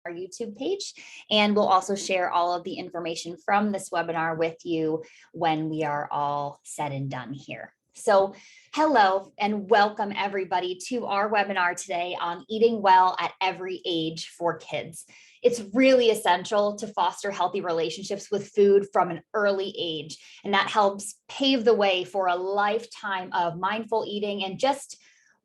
our YouTube page, and we'll also share all of the information from this webinar with you when we are all said and done here. So hello and welcome everybody to our webinar today on eating well at every age for kids. It's really essential to foster healthy relationships with food from an early age, and that helps pave the way for a lifetime of mindful eating and just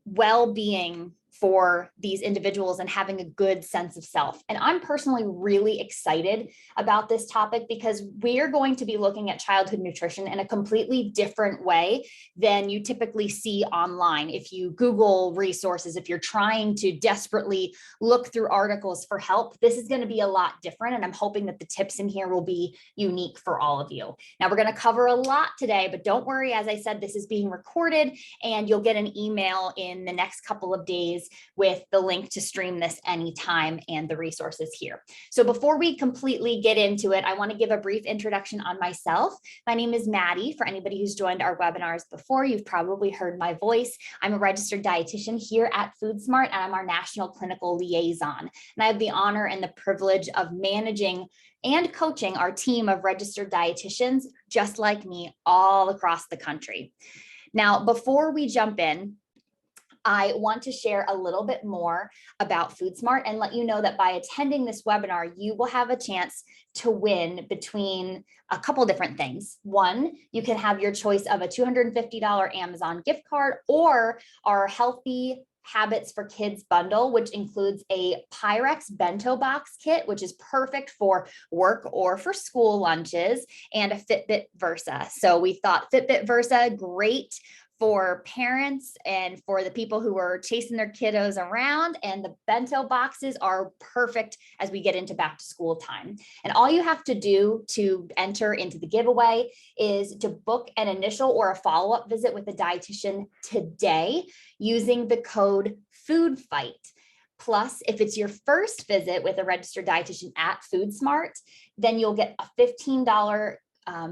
well-being for these individuals and having a good sense of self. And I'm personally really excited about this topic because we're going to be looking at childhood nutrition in a completely different way than you typically see online. If you Google resources, if you're trying to desperately look through articles for help, this is going to be a lot different. And I'm hoping that the tips in here will be unique for all of you. Now, we're going to cover a lot today, but don't worry. As I said, this is being recorded and you'll get an email in the next couple of days with the link to stream this anytime and the resources here. So before we completely get into it, I want to give a brief introduction on myself. My name is Maddie. For anybody who's joined our webinars before, you've probably heard my voice. I'm a registered dietitian here at Foodsmart, and I'm our national clinical liaison. And I have the honor and the privilege of managing and coaching our team of registered dietitians, just like me, all across the country. Now, before we jump in, I want to share a little bit more about Foodsmart and let you know that by attending this webinar, you will have a chance to win between a couple different things. One, you can have your choice of a $250 Amazon gift card or our Healthy Habits for Kids bundle, which includes a Pyrex bento box kit, which is perfect for work or for school lunches, and a Fitbit Versa. So we thought Fitbit Versa, great for parents and for the people who are chasing their kiddos around, and the bento boxes are perfect as we get into back to school time. And all you have to do to enter into the giveaway is to book an initial or a follow-up visit with a dietitian today using the code FOODFIGHT. Plus, if it's your first visit with a registered dietitian at Foodsmart, then you'll get a $15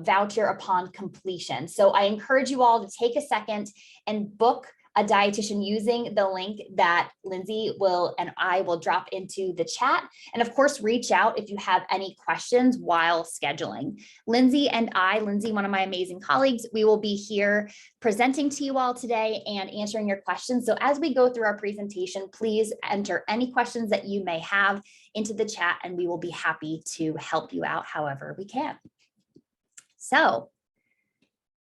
voucher upon completion. So I encourage you all to take a second and book a dietitian using the link that Lindsay will and I will drop into the chat. And of course, reach out if you have any questions while scheduling. Lindsay and I, Lindsay, one of my amazing colleagues, we will be here presenting to you all today and answering your questions. So as we go through our presentation, please enter any questions that you may have into the chat, and we will be happy to help you out however we can. So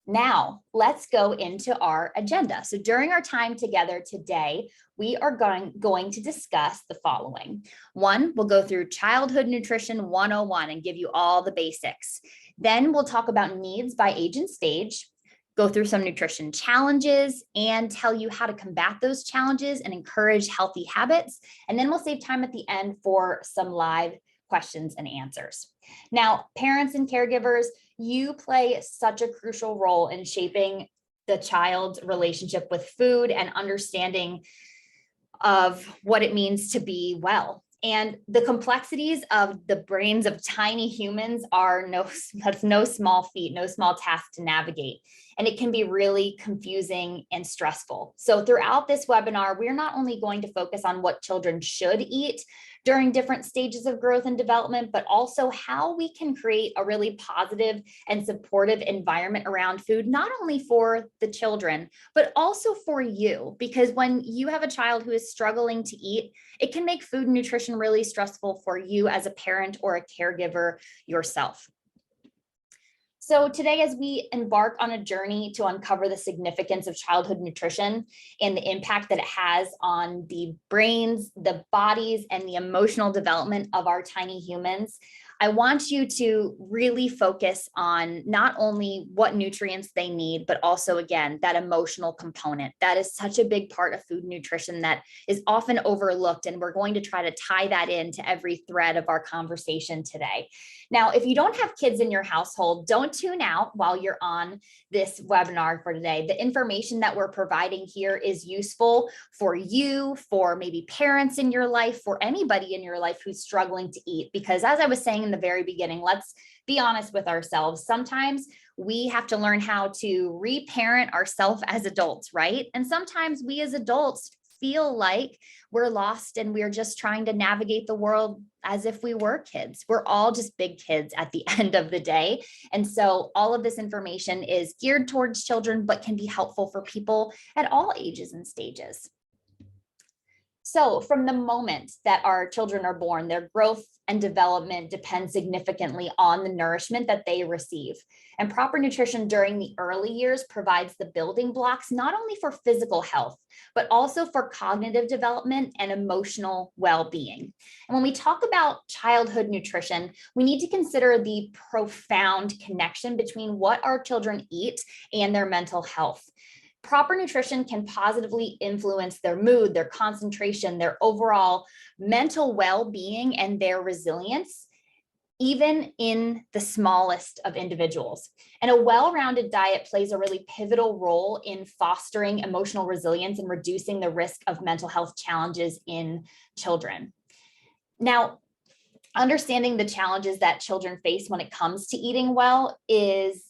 now let's go into our agenda. So during our time together today, we are going to discuss the following. One, we'll go through childhood nutrition 101 and give you all the basics. Then we'll talk about needs by age and stage, go through some nutrition challenges and tell you how to combat those challenges and encourage healthy habits. And then we'll save time at the end for some live questions and answers. Now, parents and caregivers, you play such a crucial role in shaping the child's relationship with food and understanding of what it means to be well. And the complexities of the brains of tiny humans are that's no small feat, no small task to navigate. And it can be really confusing and stressful. So throughout this webinar, we're not only going to focus on what children should eat during different stages of growth and development, but also how we can create a really positive and supportive environment around food, not only for the children, but also for you. Because when you have a child who is struggling to eat, it can make food and nutrition really stressful for you as a parent or a caregiver yourself. So today, as we embark on a journey to uncover the significance of childhood nutrition and the impact that it has on the brains, the bodies, and the emotional development of our tiny humans, I want you to really focus on not only what nutrients they need, but also, again, that emotional component. That is such a big part of food nutrition that is often overlooked, and we're going to try to tie that into every thread of our conversation today. Now, if you don't have kids in your household, don't tune out while you're on this webinar for today. The information that we're providing here is useful for you, for maybe parents in your life, for anybody in your life who's struggling to eat. Because as I was saying in the very beginning, let's be honest with ourselves. Sometimes we have to learn how to reparent ourselves as adults, right? And sometimes we as adults feel like we're lost and we're just trying to navigate the world as if we were kids. We're all just big kids at the end of the day. And so all of this information is geared towards children, but can be helpful for people at all ages and stages. So from the moment that our children are born, their growth and development depends significantly on the nourishment that they receive. And proper nutrition during the early years provides the building blocks, not only for physical health, but also for cognitive development and emotional well-being. And when we talk about childhood nutrition, we need to consider the profound connection between what our children eat and their mental health. Proper nutrition can positively influence their mood, their concentration, their overall mental well-being, and their resilience, even in the smallest of individuals. And a well-rounded diet plays a really pivotal role in fostering emotional resilience and reducing the risk of mental health challenges in children. Now, understanding the challenges that children face when it comes to eating well is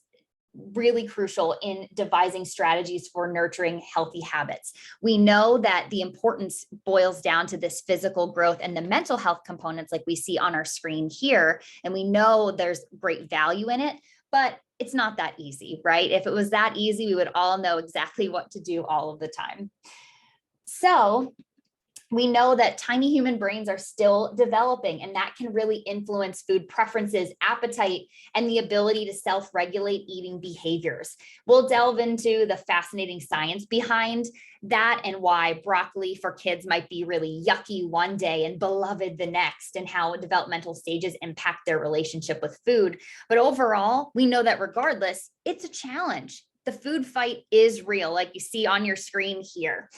really crucial in devising strategies for nurturing healthy habits. We know that the importance boils down to this physical growth and the mental health components like we see on our screen here. And we know there's great value in it, but it's not that easy, right? If it was that easy, we would all know exactly what to do all of the time. So we know that tiny human brains are still developing, and that can really influence food preferences, appetite, and the ability to self-regulate eating behaviors. We'll delve into the fascinating science behind that and why broccoli for kids might be really yucky one day and beloved the next, and how developmental stages impact their relationship with food. But overall, we know that regardless, it's a challenge. The food fight is real, like you see on your screen here.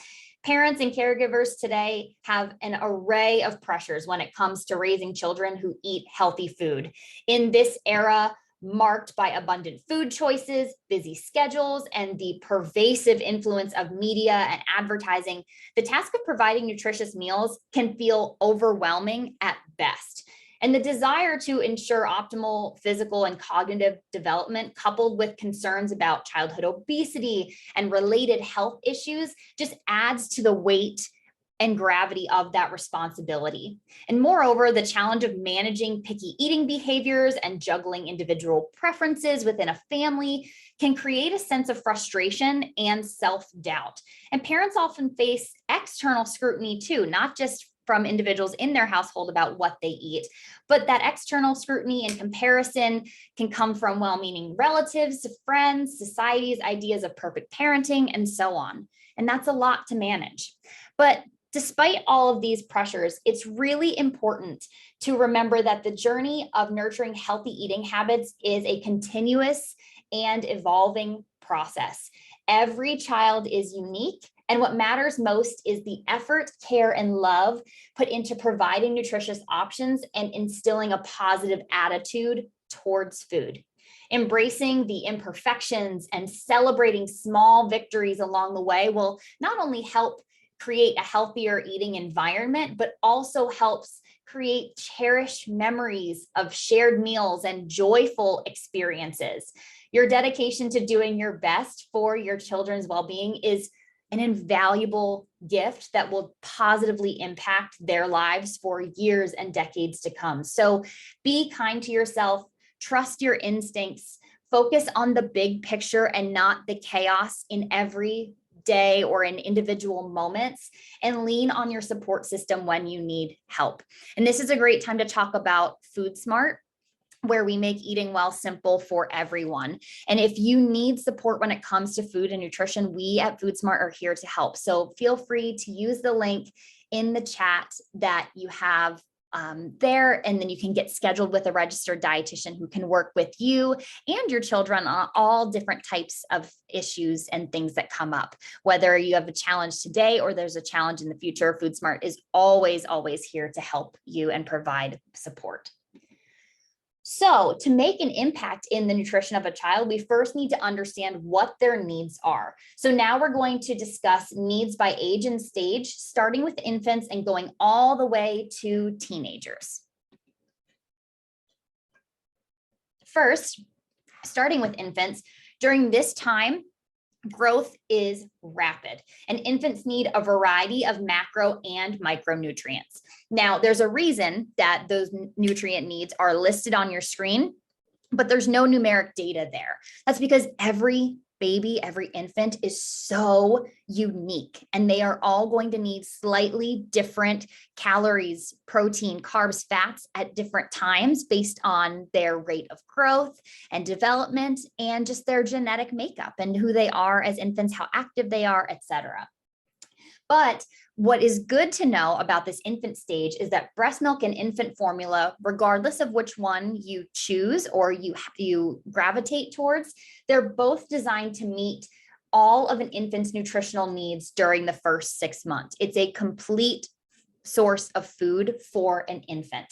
Parents and caregivers today have an array of pressures when it comes to raising children who eat healthy food. In this era, marked by abundant food choices, busy schedules, and the pervasive influence of media and advertising, the task of providing nutritious meals can feel overwhelming at best. And the desire to ensure optimal physical and cognitive development, coupled with concerns about childhood obesity and related health issues, just adds to the weight and gravity of that responsibility. And moreover, the challenge of managing picky eating behaviors and juggling individual preferences within a family can create a sense of frustration and self-doubt. And parents often face external scrutiny too, not just from individuals in their household about what they eat, but that external scrutiny and comparison can come from well-meaning relatives, friends, society's ideas of perfect parenting, and so on. And that's a lot to manage. But despite all of these pressures, it's really important to remember that the journey of nurturing healthy eating habits is a continuous and evolving process. Every child is unique, and what matters most is the effort, care, and love put into providing nutritious options and instilling a positive attitude towards food. Embracing the imperfections and celebrating small victories along the way will not only help create a healthier eating environment, but also helps create cherished memories of shared meals and joyful experiences. Your dedication to doing your best for your children's well-being is an invaluable gift that will positively impact their lives for years and decades to come. So be kind to yourself, trust your instincts, focus on the big picture and not the chaos in every day or in individual moments, and lean on your support system when you need help. And this is a great time to talk about Foodsmart, where we make eating well simple for everyone. And if you need support when it comes to food and nutrition, we at Foodsmart are here to help. So feel free to use the link in the chat that you have there, and then you can get scheduled with a registered dietitian who can work with you and your children on all different types of issues and things that come up. Whether you have a challenge today or there's a challenge in the future, Foodsmart is always here to help you and provide support. So to make an impact in the nutrition of a child, we first need to understand what their needs are. So now we're going to discuss needs by age and stage, starting with infants and going all the way to teenagers. First, starting with infants, during this time, Growth is rapid, and infants need a variety of macro and micronutrients. Now, there's a reason that those nutrient needs are listed on your screen, but there's no numeric data there. That's because every baby, every infant is so unique, and they are all going to need slightly different calories, protein, carbs, fats at different times based on their rate of growth and development and just their genetic makeup and who they are as infants, how active they are, etc. But what is good to know about this infant stage is that breast milk and infant formula, regardless of which one you choose or you gravitate towards, they're both designed to meet all of an infant's nutritional needs during the first 6 months. It's a complete source of food for an infant.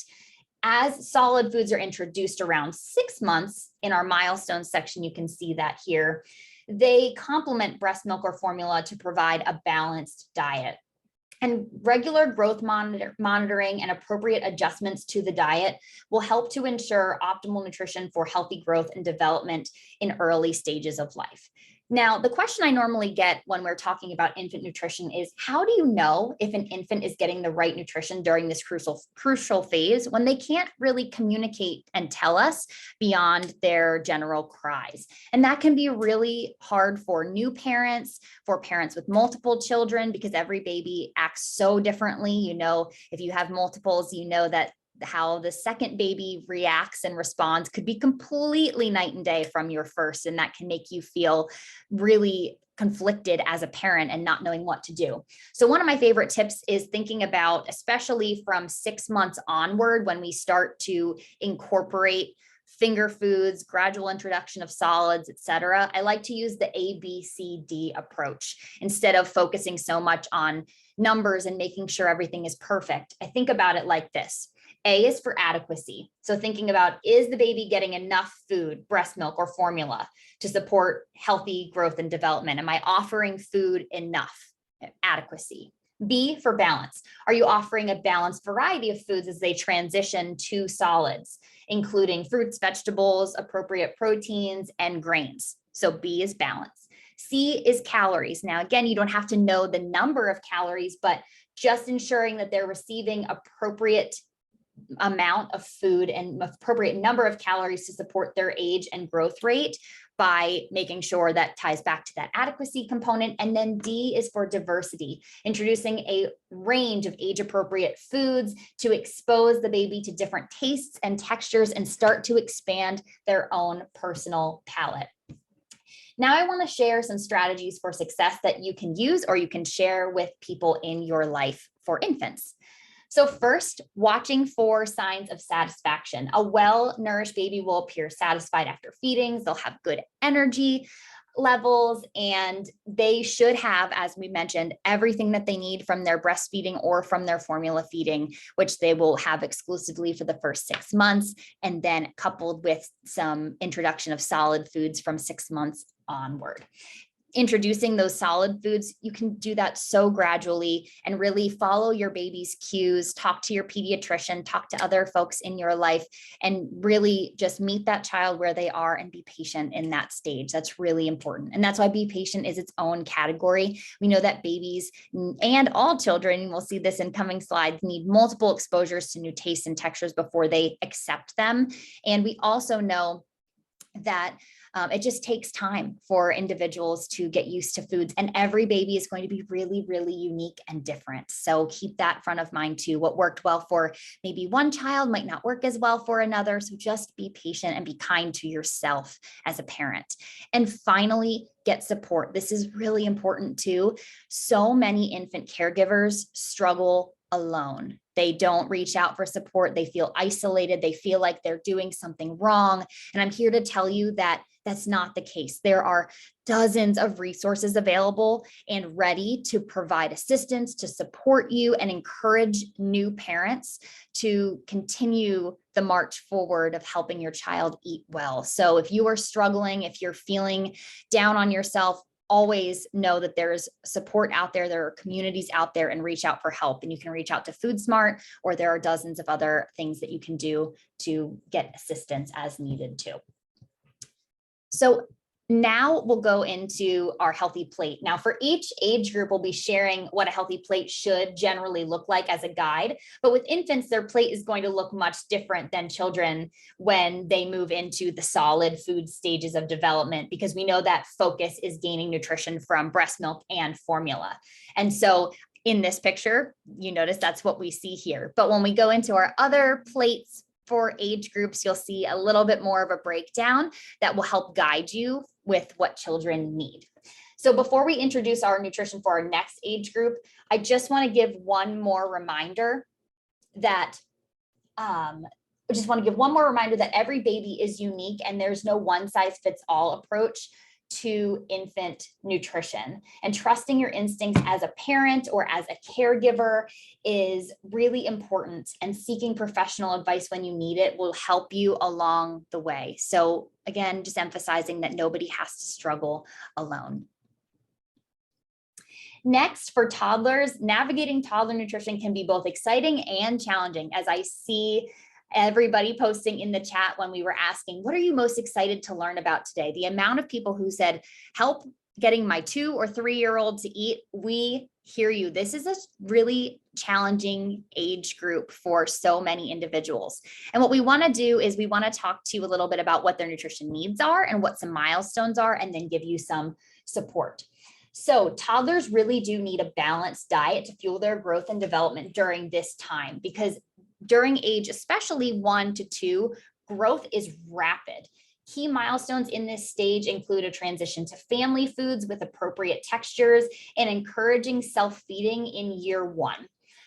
As solid foods are introduced around 6 months, in our milestones section, you can see that here, they complement breast milk or formula to provide a balanced diet. And regular growth monitoring and appropriate adjustments to the diet will help to ensure optimal nutrition for healthy growth and development in early stages of life. Now, the question I normally get when we're talking about infant nutrition is, how do you know if an infant is getting the right nutrition during this crucial phase when they can't really communicate and tell us beyond their general cries? And that can be really hard for new parents, for parents with multiple children, because every baby acts so differently. You know, if you have multiples, you know that how the second baby reacts and responds could be completely night and day from your first, and that can make you feel really conflicted as a parent and not knowing what to do. So one of my favorite tips is thinking about, especially from 6 months onward, when we start to incorporate finger foods, gradual introduction of solids, etc. I like to use the ABCD approach instead of focusing so much on numbers and making sure everything is perfect. I think about it like this. A is for adequacy. So thinking about, is the baby getting enough food, breast milk or formula to support healthy growth and development? Am I offering food enough? Adequacy. B for balance. Are you offering a balanced variety of foods as they transition to solids, including fruits, vegetables, appropriate proteins, and grains? So B is balance. C is calories. Now, again, you don't have to know the number of calories, but just ensuring that they're receiving appropriate amount of food and appropriate number of calories to support their age and growth rate by making sure that ties back to that adequacy component. And then D is for diversity, introducing a range of age appropriate foods to expose the baby to different tastes and textures and start to expand their own personal palate. Now I want to share some strategies for success that you can use or you can share with people in your life for infants. So first, watching for signs of satisfaction. A well-nourished baby will appear satisfied after feedings. They'll have good energy levels, and they should have, as we mentioned, everything that they need from their breastfeeding or from their formula feeding, which they will have exclusively for the first 6 months, and then coupled with some introduction of solid foods from 6 months onward. Introducing those solid foods, you can do that so gradually and really follow your baby's cues, talk to your pediatrician, talk to other folks in your life, and really just meet that child where they are and be patient in that stage. That's really important. And that's why be patient is its own category. We know that babies and all children, and we'll see this in coming slides, need multiple exposures to new tastes and textures before they accept them. And we also know that it just takes time for individuals to get used to foods, and every baby is going to be really, really unique and different. So keep that front of mind too. What worked well for maybe one child might not work as well for another. So just be patient and be kind to yourself as a parent. And finally, get support. This is really important too. So many infant caregivers struggle alone. They don't reach out for support. They feel isolated. They feel like they're doing something wrong. And I'm here to tell you that that's not the case. There are dozens of resources available and ready to provide assistance, to support you, and encourage new parents to continue the march forward of helping your child eat well. So if you are struggling, if you're feeling down on yourself, always know that there's support out there. There are communities out there, and reach out for help. And you can reach out to Foodsmart, or there are dozens of other things that you can do to get assistance as needed too. So Now we'll go into our healthy plate. Now for each age group, we'll be sharing what a healthy plate should generally look like as a guide. But with infants, their plate is going to look much different than children when they move into the solid food stages of development, because we know that focus is gaining nutrition from breast milk and formula. And so in this picture, you notice that's what we see here. But when we go into our other plates for age groups, you'll see a little bit more of a breakdown that will help guide you with what children need. So before we introduce our nutrition for our next age group, I just want to give one more reminder that every baby is unique and there's no one size fits all approach to infant nutrition. And trusting your instincts as a parent or as a caregiver is really important, and seeking professional advice when you need it will help you along the way. So again, just emphasizing that nobody has to struggle alone. Next, for toddlers, navigating toddler nutrition can be both exciting and challenging, as I see everybody posting in the chat when we were asking, what are you most excited to learn about today? The amount of people who said, help getting my 2 or 3-year-old to eat. We hear you. This is a really challenging age group for so many individuals. And what we want to do is we want to talk to you a little bit about what their nutrition needs are and what some milestones are, and then give you some support. So toddlers really do need a balanced diet to fuel their growth and development during this time, because during age, especially 1 to 2, growth is rapid. Key milestones in this stage include a transition to family foods with appropriate textures and encouraging self-feeding in year 1.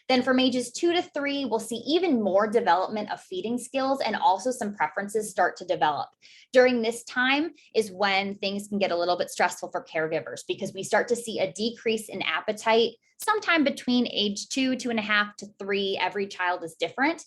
Then from ages 2 to 3, we'll see even more development of feeding skills, and also some preferences start to develop. During this time is when things can get a little bit stressful for caregivers, because we start to see a decrease in appetite sometime between age 2, 2.5 to 3. Every child is different,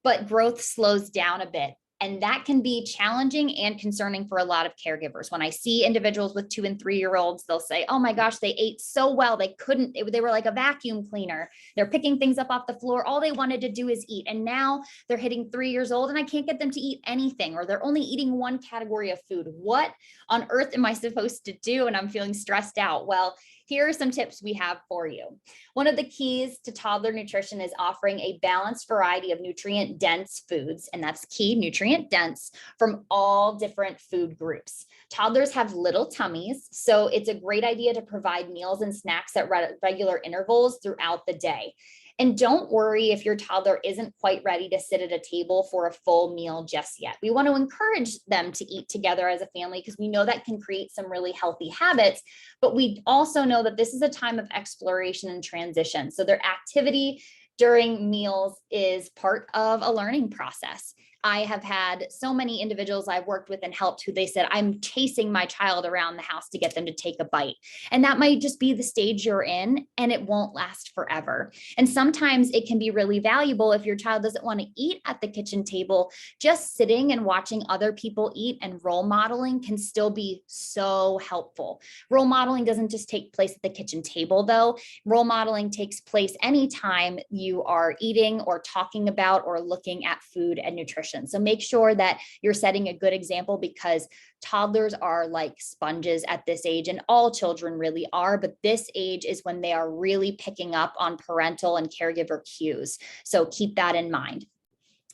but growth slows down a bit. And that can be challenging and concerning for a lot of caregivers. When I see individuals with 2 and 3-year-olds, they'll say, oh my gosh, they ate so well. They were like a vacuum cleaner. They're picking things up off the floor. All they wanted to do is eat. And now they're hitting 3 years old and I can't get them to eat anything, or they're only eating one category of food. What on earth am I supposed to do? And I'm feeling stressed out. Well, here are some tips we have for you. One of the keys to toddler nutrition is offering a balanced variety of nutrient-dense foods, and that's key, nutrient-dense, from all different food groups. Toddlers have little tummies, so it's a great idea to provide meals and snacks at regular intervals throughout the day. And don't worry if your toddler isn't quite ready to sit at a table for a full meal just yet. We want to encourage them to eat together as a family, because we know that can create some really healthy habits, but we also know that this is a time of exploration and transition. So their activity during meals is part of a learning process. I have had so many individuals I've worked with and helped who they said, I'm chasing my child around the house to get them to take a bite. And that might just be the stage you're in, and it won't last forever. And sometimes it can be really valuable if your child doesn't want to eat at the kitchen table. Just sitting and watching other people eat and role modeling can still be so helpful. Role modeling doesn't just take place at the kitchen table, though. Role modeling takes place anytime you are eating or talking about or looking at food and nutrition. So make sure that you're setting a good example, because toddlers are like sponges at this age, and all children really are, but this age is when they are really picking up on parental and caregiver cues. So keep that in mind.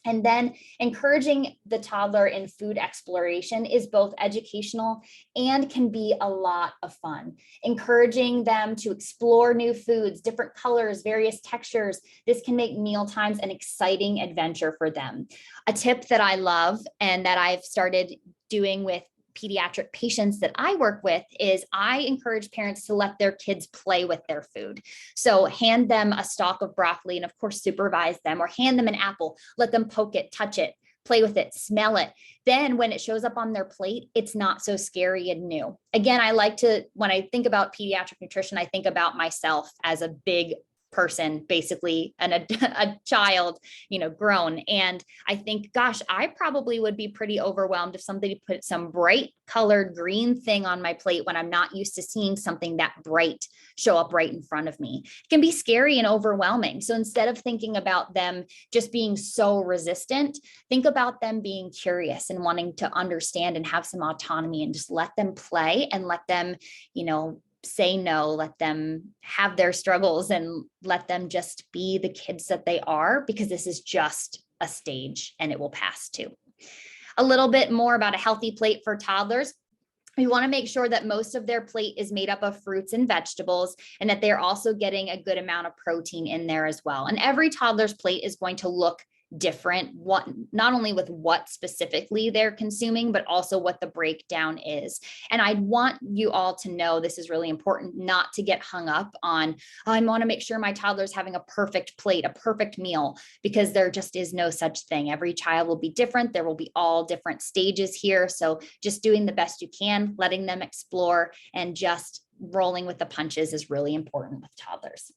And then encouraging the toddler in food exploration is both educational and can be a lot of fun. Encouraging them to explore new foods, different colors, various textures. This can make meal times an exciting adventure for them. A tip that I love and that I've started doing with pediatric patients that I work with is I encourage parents to let their kids play with their food. So hand them a stalk of broccoli and of course supervise them, or hand them an apple, let them poke it, touch it, play with it, smell it. Then when it shows up on their plate, it's not so scary and new. Again, when I think about pediatric nutrition, I think about myself as a big person, basically a child, grown. And I think, gosh, I probably would be pretty overwhelmed if somebody put some bright colored green thing on my plate when I'm not used to seeing something that bright show up right in front of me. It can be scary and overwhelming. So instead of thinking about them just being so resistant, think about them being curious and wanting to understand and have some autonomy, and just let them play and let them, say no, let them have their struggles, and let them just be the kids that they are, because this is just a stage and it will pass too. A little bit more about a healthy plate for toddlers. We want to make sure that most of their plate is made up of fruits and vegetables, and that they're also getting a good amount of protein in there as well. And every toddler's plate is going to look different, not only with what specifically they're consuming, but also what the breakdown is. And I want you all to know, this is really important, not to get hung up on, I want to make sure my toddler's having a perfect plate, a perfect meal, because there just is no such thing. Every child will be different. There will be all different stages here. So just doing the best you can, letting them explore, and just rolling with the punches is really important with toddlers.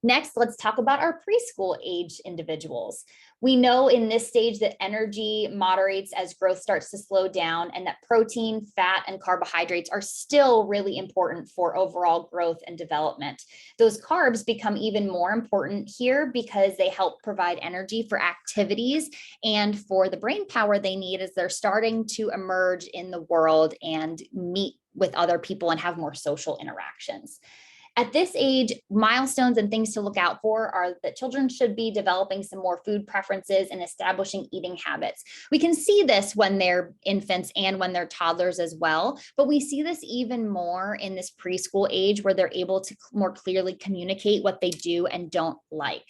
Next, let's talk about our preschool age individuals. We know in this stage that energy moderates as growth starts to slow down, and that protein, fat, and carbohydrates are still really important for overall growth and development. Those carbs become even more important here because they help provide energy for activities and for the brain power they need as they're starting to emerge in the world and meet with other people and have more social interactions. At this age, milestones and things to look out for are that children should be developing some more food preferences and establishing eating habits. We can see this when they're infants and when they're toddlers as well, but we see this even more in this preschool age, where they're able to more clearly communicate what they do and don't like.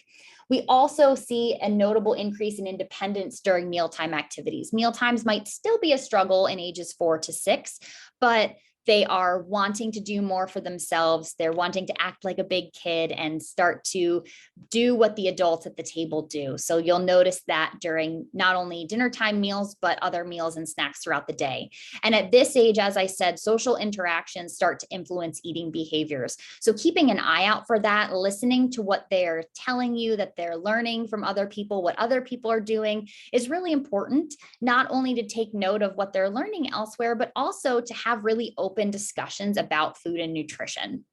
We also see a notable increase in independence during mealtime activities. Mealtimes might still be a struggle in ages 4 to 6, but they are wanting to do more for themselves. They're wanting to act like a big kid and start to do what the adults at the table do. So you'll notice that during not only dinner time meals, but other meals and snacks throughout the day. And at this age, as I said, social interactions start to influence eating behaviors. So keeping an eye out for that, listening to what they're telling you that they're learning from other people, what other people are doing, is really important, not only to take note of what they're learning elsewhere, but also to have really open discussions about food and nutrition.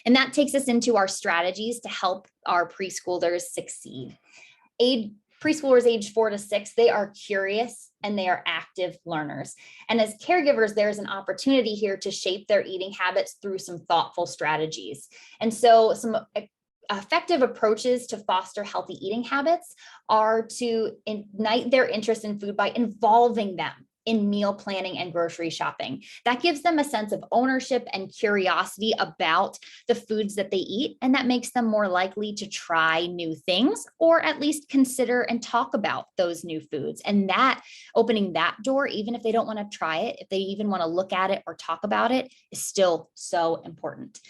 And that takes us into our strategies to help our preschoolers succeed. Preschoolers age 4 to 6, they are curious and they are active learners. And as caregivers, there's an opportunity here to shape their eating habits through some thoughtful strategies. And so some effective approaches to foster healthy eating habits are to ignite their interest in food by involving them in meal planning and grocery shopping. That gives them a sense of ownership and curiosity about the foods that they eat, and that makes them more likely to try new things, or at least consider and talk about those new foods. And that opening that door, even if they don't want to try it, if they even want to look at it or talk about it, is still so important.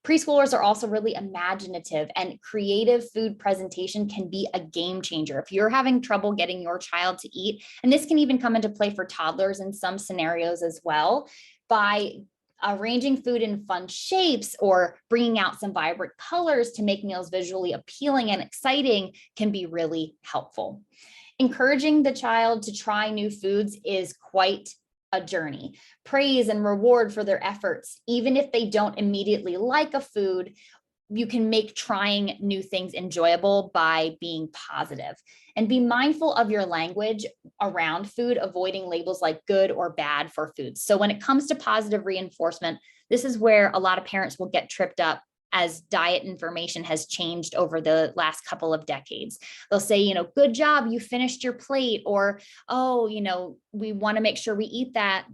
Preschoolers are also really imaginative, and creative food presentation can be a game changer. If you're having trouble getting your child to eat, and this can even come into play for toddlers in some scenarios as well, by arranging food in fun shapes or bringing out some vibrant colors to make meals visually appealing and exciting can be really helpful. Encouraging the child to try new foods is quite a journey. Praise and reward for their efforts, even if they don't immediately like a food, you can make trying new things enjoyable by being positive. And be mindful of your language around food, avoiding labels like good or bad for foods. So when it comes to positive reinforcement, this is where a lot of parents will get tripped up as diet information has changed over the last couple of decades. They'll say, good job, you finished your plate, or, oh, we want to make sure we eat that.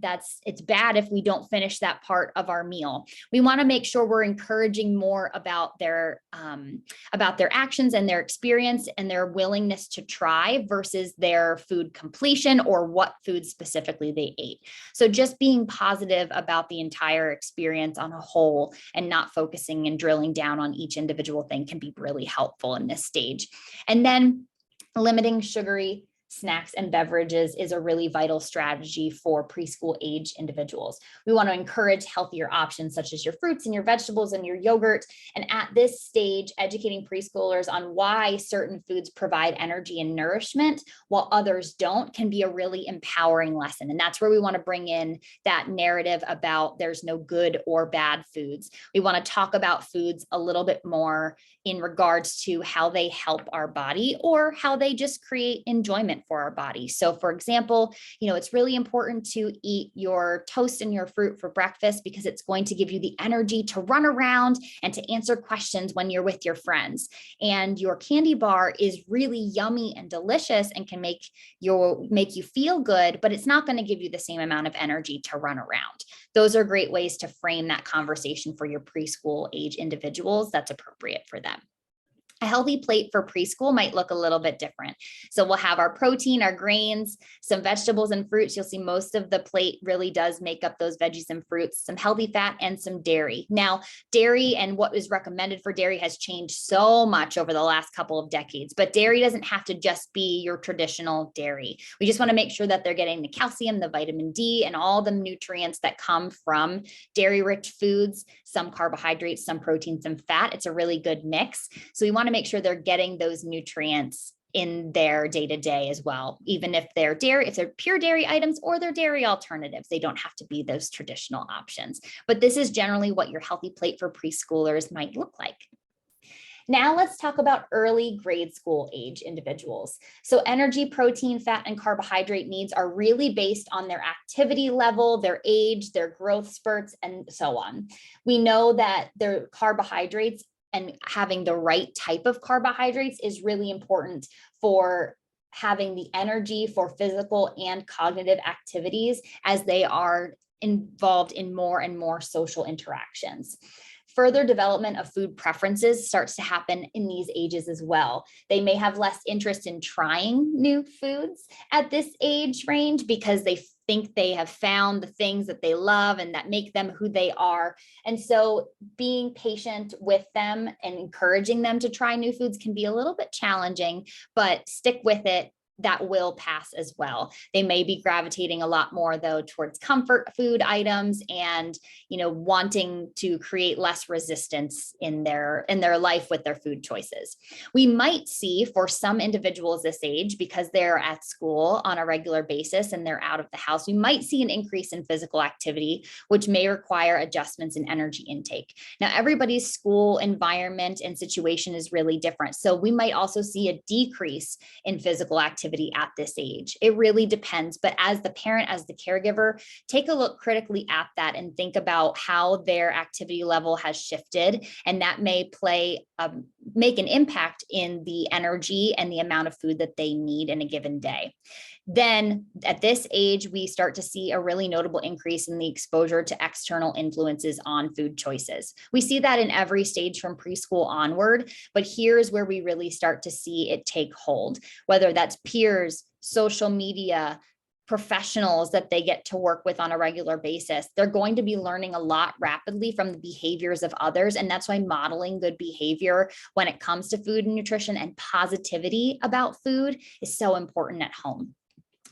It's bad if we don't finish that part of our meal. We want to make sure we're encouraging more about their actions and their experience and their willingness to try versus their food completion or what food specifically they ate. So just being positive about the entire experience on a whole and not focusing and drilling down on each individual thing can be really helpful in this stage. And then limiting sugary snacks and beverages is a really vital strategy for preschool age individuals. We want to encourage healthier options such as your fruits and your vegetables and your yogurt. And at this stage, educating preschoolers on why certain foods provide energy and nourishment while others don't can be a really empowering lesson. And that's where we want to bring in that narrative about there's no good or bad foods. We want to talk about foods a little bit more in regards to how they help our body or how they just create enjoyment for our body. So for example, it's really important to eat your toast and your fruit for breakfast because it's going to give you the energy to run around and to answer questions when you're with your friends. And your candy bar is really yummy and delicious and can make you feel good, but it's not going to give you the same amount of energy to run around. Those are great ways to frame that conversation for your preschool age individuals that's appropriate for them. A healthy plate for preschool might look a little bit different. So we'll have our protein, our grains, some vegetables and fruits. You'll see most of the plate really does make up those veggies and fruits, some healthy fat and some dairy. Now, dairy and what is recommended for dairy has changed so much over the last couple of decades, but dairy doesn't have to just be your traditional dairy. We just want to make sure that they're getting the calcium, the vitamin D, and all the nutrients that come from dairy-rich foods, some carbohydrates, some protein, some fat. It's a really good mix. So we want to make sure they're getting those nutrients in their day-to-day as well, even if they're pure dairy items or they're dairy alternatives. They don't have to be those traditional options. But this is generally what your healthy plate for preschoolers might look like. Now let's talk about early grade school age individuals. So energy, protein, fat, and carbohydrate needs are really based on their activity level, their age, their growth spurts, and so on. We know that their carbohydrates and having the right type of carbohydrates is really important for having the energy for physical and cognitive activities as they are involved in more and more social interactions. Further development of food preferences starts to happen in these ages as well. They may have less interest in trying new foods at this age range because they think they have found the things that they love and that make them who they are. And so being patient with them and encouraging them to try new foods can be a little bit challenging, but stick with it. That will pass as well. They may be gravitating a lot more though towards comfort food items and, wanting to create less resistance in their life with their food choices. We might see for some individuals this age, because they're at school on a regular basis and they're out of the house, we might see an increase in physical activity, which may require adjustments in energy intake. Now, everybody's school environment and situation is really different. So we might also see a decrease in physical activity at this age. It really depends. But as the parent, as the caregiver, take a look critically at that and think about how their activity level has shifted. And that may make an impact in the energy and the amount of food that they need in a given day. Then at this age, we start to see a really notable increase in the exposure to external influences on food choices. We see that in every stage from preschool onward, but here's where we really start to see it take hold, whether that's peers, social media, professionals that they get to work with on a regular basis. They're going to be learning a lot rapidly from the behaviors of others. And that's why modeling good behavior when it comes to food and nutrition and positivity about food is so important at home.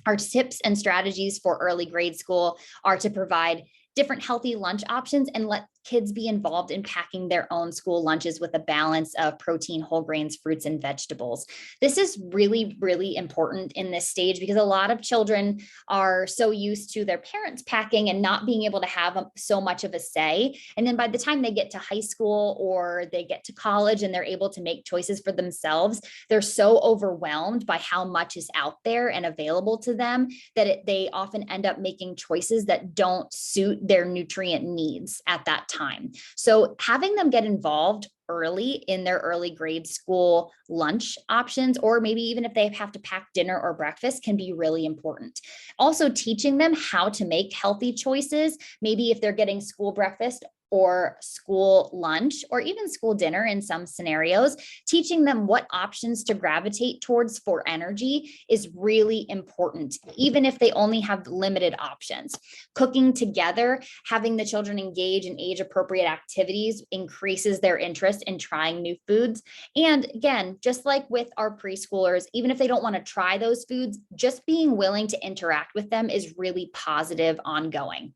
Our tips and strategies for early grade school are to provide different healthy lunch options and let kids be involved in packing their own school lunches with a balance of protein, whole grains, fruits, and vegetables. This is really, really important in this stage because a lot of children are so used to their parents packing and not being able to have so much of a say. And then by the time they get to high school or they get to college and they're able to make choices for themselves, they're so overwhelmed by how much is out there and available to them that they often end up making choices that don't suit their nutrient needs at that time. So having them get involved early in their early grade school lunch options, or maybe even if they have to pack dinner or breakfast, can be really important. Also teaching them how to make healthy choices. Maybe if they're getting school breakfast, or school lunch, or even school dinner in some scenarios, teaching them what options to gravitate towards for energy is really important, even if they only have limited options. Cooking together, having the children engage in age-appropriate activities increases their interest in trying new foods. And again, just like with our preschoolers, even if they don't want to try those foods, just being willing to interact with them is really positive ongoing.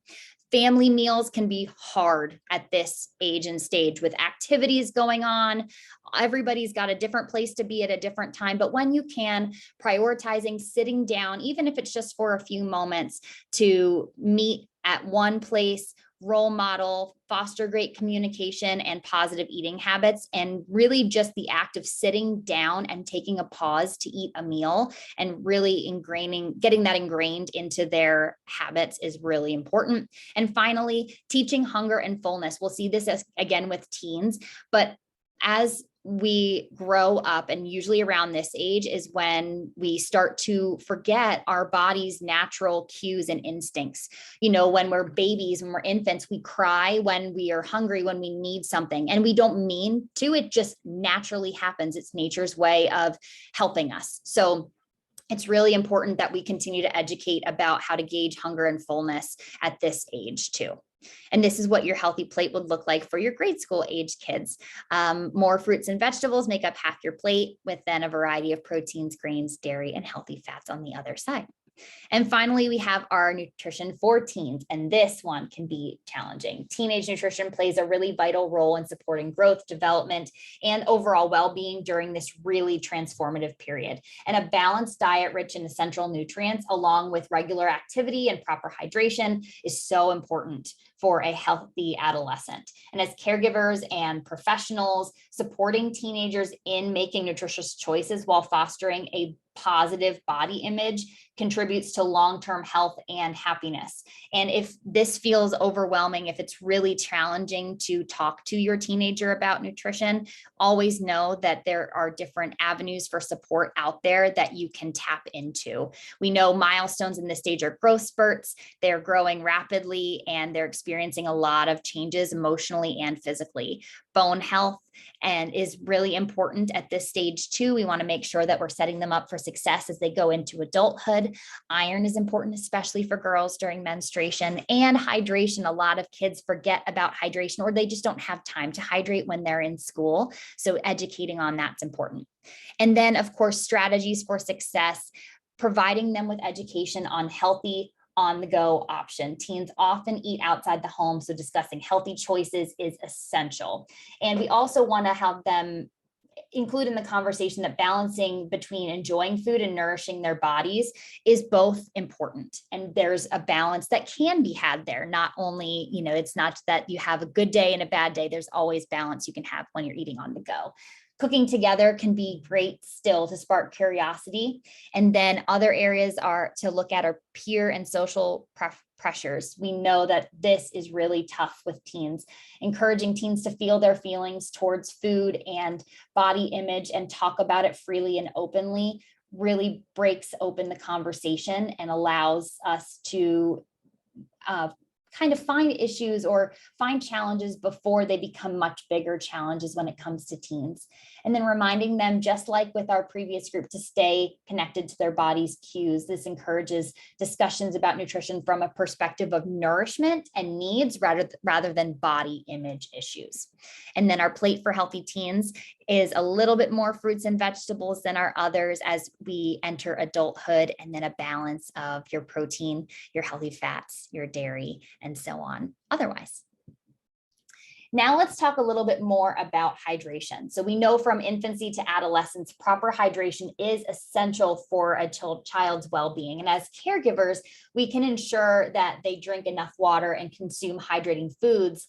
Family meals can be hard at this age and stage with activities going on. Everybody's got a different place to be at a different time, but when you can, prioritizing sitting down, even if it's just for a few moments, to meet at one place, role model, foster great communication and positive eating habits, and really just the act of sitting down and taking a pause to eat a meal and really getting that ingrained into their habits is really important. And finally, teaching hunger and fullness. We'll see this again with teens, but as we grow up, and usually around this age is when we start to forget our body's natural cues and instincts. When we're babies, when we're infants, we cry when we are hungry, when we need something, and we don't mean to, it just naturally happens. It's nature's way of helping us. So it's really important that we continue to educate about how to gauge hunger and fullness at this age too. And this is what your healthy plate would look like for your grade school age kids. More fruits and vegetables make up half your plate, with then a variety of proteins, grains, dairy, and healthy fats on the other side. And finally, we have our nutrition for teens, and this one can be challenging. Teenage nutrition plays a really vital role in supporting growth, development, and overall well-being during this really transformative period. And a balanced diet rich in essential nutrients, along with regular activity and proper hydration, is so important for a healthy adolescent. And as caregivers and professionals, supporting teenagers in making nutritious choices while fostering a positive body image contributes to long-term health and happiness. And if this feels overwhelming, if it's really challenging to talk to your teenager about nutrition, always know that there are different avenues for support out there that you can tap into. We know milestones in this stage are growth spurts. They're growing rapidly and they're experiencing a lot of changes emotionally and physically. Bone health and is really important at this stage too. We want to make sure that we're setting them up for success as they go into adulthood. Iron is important, especially for girls during menstruation, and hydration. A lot of kids forget about hydration, or they just don't have time to hydrate when they're in school. So educating on that's important. And then, of course, strategies for success, providing them with education on healthy on-the-go option. Teens often eat outside the home, so discussing healthy choices is essential. And we also want to have them include in the conversation that balancing between enjoying food and nourishing their bodies is both important. And there's a balance that can be had there. Not only, it's not that you have a good day and a bad day. There's always balance you can have when you're eating on the go. Cooking together can be great still to spark curiosity. And then other areas are to look at are peer and social pressures. We know that this is really tough with teens. Encouraging teens to feel their feelings towards food and body image and talk about it freely and openly really breaks open the conversation and allows us to kind of find issues or find challenges before they become much bigger challenges when it comes to teens. And then reminding them, just like with our previous group, to stay connected to their body's cues. This encourages discussions about nutrition from a perspective of nourishment and needs rather than body image issues. And then our plate for healthy teens is a little bit more fruits and vegetables than our others as we enter adulthood, and then a balance of your protein, your healthy fats, your dairy, and so on otherwise. Now let's talk a little bit more about hydration. So we know from infancy to adolescence, proper hydration is essential for a child's well-being. And as caregivers, we can ensure that they drink enough water and consume hydrating foods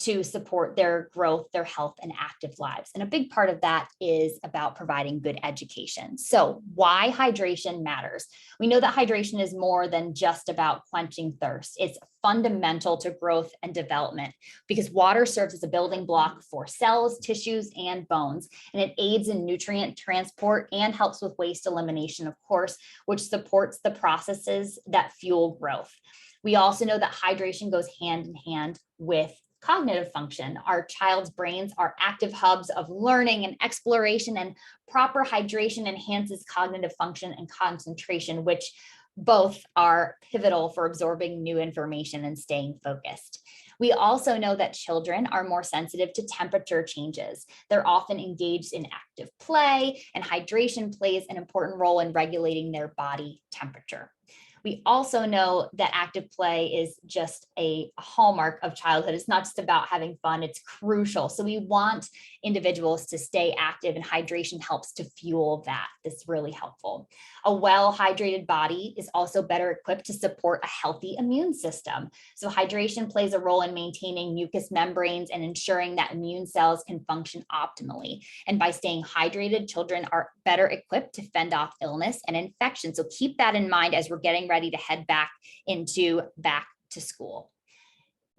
to support their growth, their health, and active lives. And a big part of that is about providing good education. So why hydration matters. We know that hydration is more than just about quenching thirst. It's fundamental to growth and development because water serves as a building block for cells, tissues, and bones. And it aids in nutrient transport and helps with waste elimination, of course, which supports the processes that fuel growth. We also know that hydration goes hand in hand with cognitive function. Our child's brains are active hubs of learning and exploration, and proper hydration enhances cognitive function and concentration, which both are pivotal for absorbing new information and staying focused. We also know that children are more sensitive to temperature changes. They're often engaged in active play, and hydration plays an important role in regulating their body temperature. We also know that active play is just a hallmark of childhood. It's not just about having fun, it's crucial. So we want individuals to stay active, and hydration helps to fuel that. It's really helpful. A well-hydrated body is also better equipped to support a healthy immune system. So hydration plays a role in maintaining mucous membranes and ensuring that immune cells can function optimally. And by staying hydrated, children are better equipped to fend off illness and infection. So keep that in mind as we're getting ready to head back to school.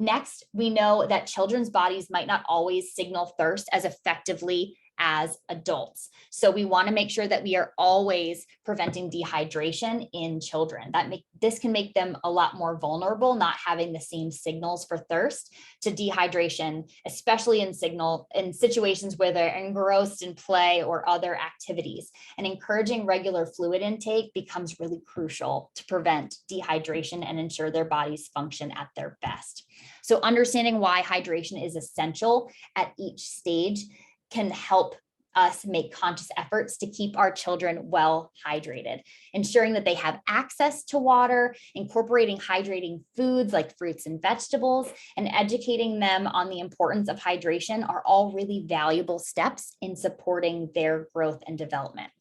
Next, we know that children's bodies might not always signal thirst as effectively as adults. So we want to make sure that we are always preventing dehydration in children. This can make them a lot more vulnerable, not having the same signals for thirst to dehydration, especially in situations where they're engrossed in play or other activities. And encouraging regular fluid intake becomes really crucial to prevent dehydration and ensure their bodies function at their best. So understanding why hydration is essential at each stage can help us make conscious efforts to keep our children well hydrated, ensuring that they have access to water, incorporating hydrating foods like fruits and vegetables, and educating them on the importance of hydration are all really valuable steps in supporting their growth and development.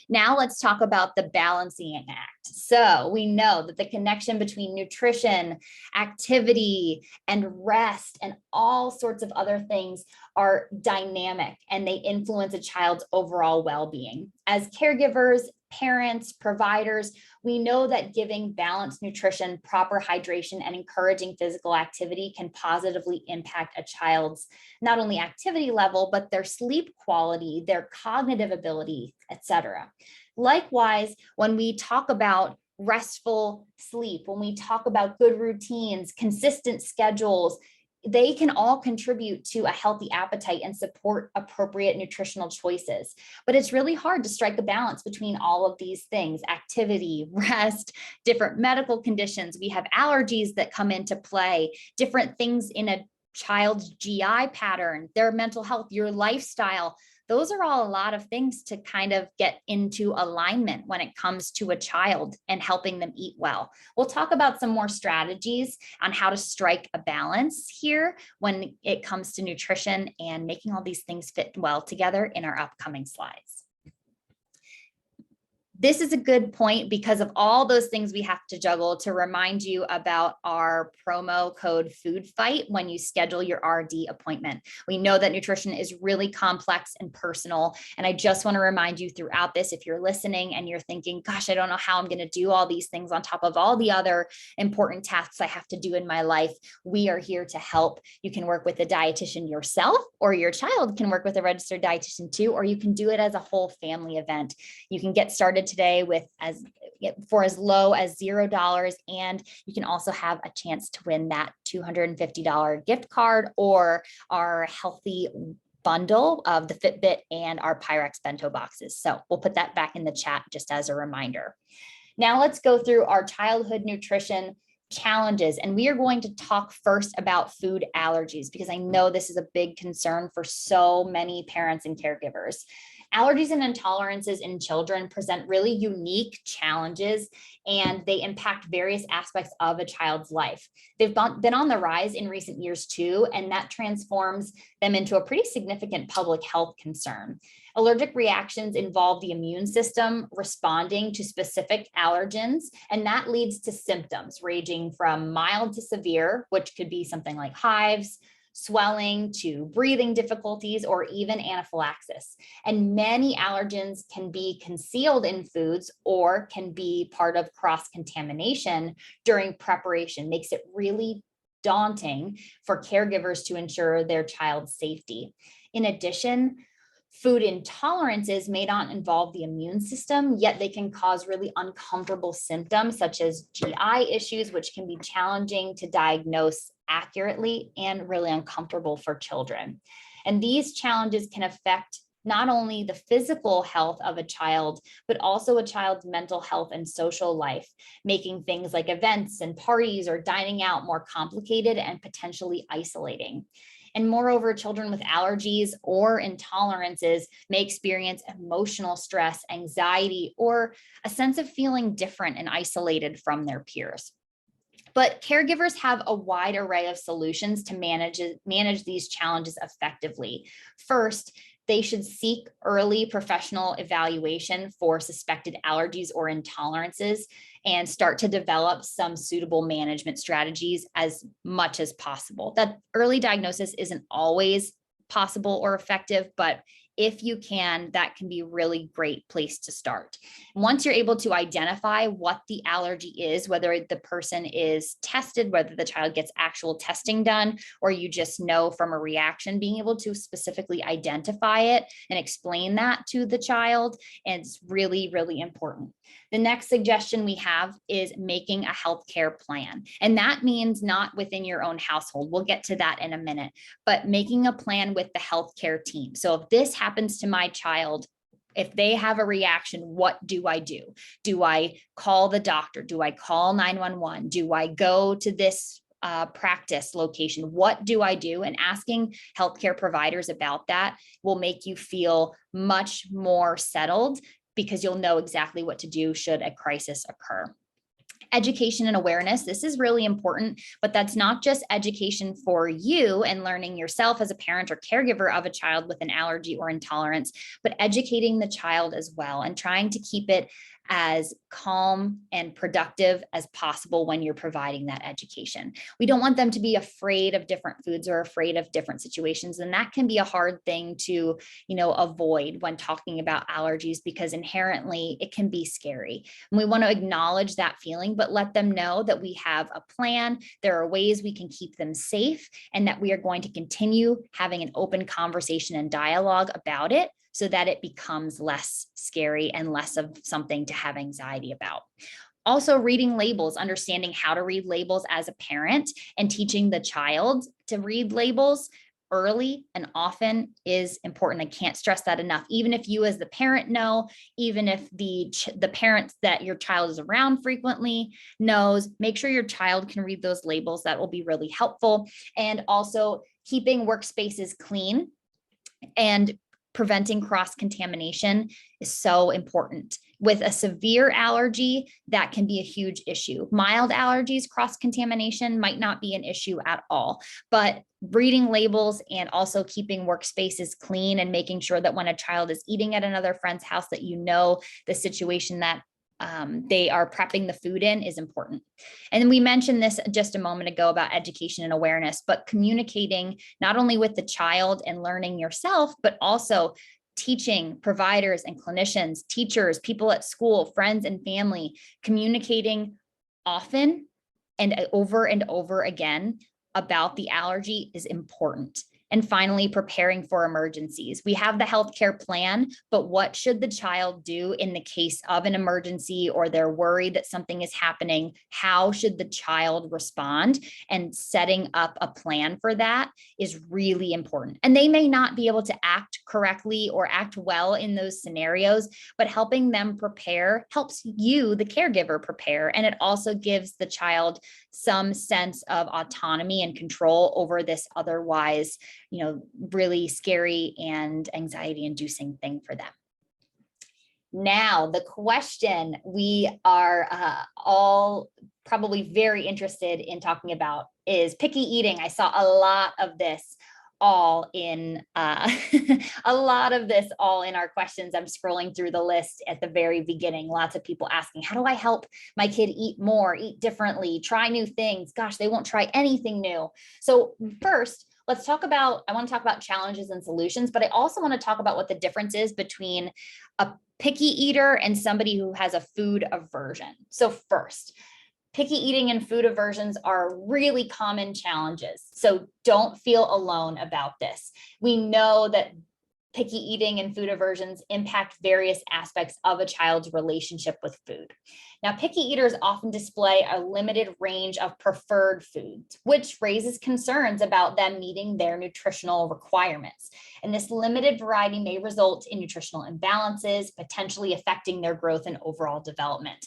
Now let's talk about the balancing act. So we know that the connection between nutrition, activity, and rest, and all sorts of other things are dynamic, and they influence a child's overall well-being. As caregivers, parents, providers, we know that giving balanced nutrition, proper hydration, and encouraging physical activity can positively impact a child's not only activity level, but their sleep quality, their cognitive ability, etc. Likewise, when we talk about restful sleep, when we talk about good routines, consistent schedules, they can all contribute to a healthy appetite and support appropriate nutritional choices. But it's really hard to strike a balance between all of these things: activity, rest, different medical conditions. We have allergies that come into play, different things in a child's GI pattern, their mental health, your lifestyle. Those are all a lot of things to kind of get into alignment when it comes to a child and helping them eat well. We'll talk about some more strategies on how to strike a balance here when it comes to nutrition and making all these things fit well together in our upcoming slides. This is a good point because of all those things we have to juggle to remind you about our promo code Food Fight when you schedule your RD appointment. We know that nutrition is really complex and personal. And I just want to remind you throughout this, if you're listening and you're thinking, gosh, I don't know how I'm going to do all these things on top of all the other important tasks I have to do in my life, we are here to help. You can work with a dietitian yourself, or your child can work with a registered dietitian too, or you can do it as a whole family event. You can get started today for as low as $0, and you can also have a chance to win that $250 gift card or our healthy bundle of the Fitbit and our Pyrex bento boxes. So we'll put that back in the chat just as a reminder. Now let's go through our childhood nutrition challenges, and we are going to talk first about food allergies because I know this is a big concern for so many parents and caregivers. Allergies and intolerances in children present really unique challenges, and they impact various aspects of a child's life. They've been on the rise in recent years too, and that transforms them into a pretty significant public health concern. Allergic reactions involve the immune system responding to specific allergens, and that leads to symptoms ranging from mild to severe, which could be something like hives, swelling, to breathing difficulties, or even anaphylaxis. And many allergens can be concealed in foods or can be part of cross-contamination during preparation. Makes it really daunting for caregivers to ensure their child's safety. In addition, Food intolerances may not involve the immune system, yet they can cause really uncomfortable symptoms such as GI issues, which can be challenging to diagnose accurately and really uncomfortable for children. And these challenges can affect not only the physical health of a child, but also a child's mental health and social life, making things like events and parties or dining out more complicated and potentially isolating. And moreover, children with allergies or intolerances may experience emotional stress, anxiety, or a sense of feeling different and isolated from their peers. But caregivers have a wide array of solutions to manage these challenges effectively. First, they should seek early professional evaluation for suspected allergies or intolerances and start to develop some suitable management strategies as much as possible. That early diagnosis isn't always possible or effective, but if you can, that can be a really great place to start. Once you're able to identify what the allergy is, whether the person is tested, whether the child gets actual testing done, or you just know from a reaction, being able to specifically identify it and explain that to the child is really, really important. The next suggestion we have is making a healthcare plan. And that means not within your own household. We'll get to that in a minute, but making a plan with the healthcare team. So if this happens to my child, if they have a reaction, what do I do? Do I call the doctor? Do I call 911? Do I go to this practice location? What do I do? And asking healthcare providers about that will make you feel much more settled, because you'll know exactly what to do should a crisis occur. Education and awareness. This is really important, but that's not just education for you and learning yourself as a parent or caregiver of a child with an allergy or intolerance, but educating the child as well and trying to keep it as calm and productive as possible when you're providing that education. We don't want them to be afraid of different foods or afraid of different situations. And that can be a hard thing to, avoid when talking about allergies, because inherently it can be scary. And we want to acknowledge that feeling, but let them know that we have a plan. There are ways we can keep them safe, and that we are going to continue having an open conversation and dialogue about it, so that it becomes less scary and less of something to have anxiety about. Also, reading labels, understanding how to read labels as a parent, and teaching the child to read labels early and often is important. I can't stress that enough. Even if you as the parent know, even if the parents that your child is around frequently knows, make sure your child can read those labels. That will be really helpful. And also keeping workspaces clean and preventing cross-contamination is so important. With a severe allergy, that can be a huge issue. Mild allergies, cross-contamination might not be an issue at all, but reading labels and also keeping workspaces clean and making sure that when a child is eating at another friend's house, that you know the situation that they are prepping the food in is important. And we mentioned this just a moment ago about education and awareness, but communicating not only with the child and learning yourself, but also teaching providers and clinicians, teachers, people at school, friends and family, communicating often and over again about the allergy is important. And finally, preparing for emergencies. We have the healthcare plan, but what should the child do in the case of an emergency, or they're worried that something is happening? How should the child respond? And setting up a plan for that is really important. And they may not be able to act correctly or act well in those scenarios, but helping them prepare helps you, the caregiver, prepare. And it also gives the child some sense of autonomy and control over this otherwise, really scary and anxiety inducing thing for them. Now, the question we are all probably very interested in talking about is picky eating. I saw a lot of this all in our questions. I'm scrolling through the list at the very beginning. Lots of people asking, how do I help my kid eat more, eat differently, try new things? Gosh, they won't try anything new. So first, I want to talk about challenges and solutions, but I also want to talk about what the difference is between a picky eater and somebody who has a food aversion. So first, picky eating and food aversions are really common challenges. So don't feel alone about this. We know that picky eating and food aversions impact various aspects of a child's relationship with food. Now, picky eaters often display a limited range of preferred foods, which raises concerns about them meeting their nutritional requirements. And this limited variety may result in nutritional imbalances, potentially affecting their growth and overall development.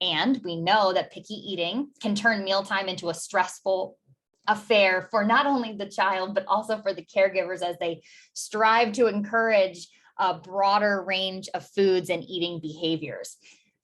And we know that picky eating can turn mealtime into a stressful affair for not only the child, but also for the caregivers as they strive to encourage a broader range of foods and eating behaviors.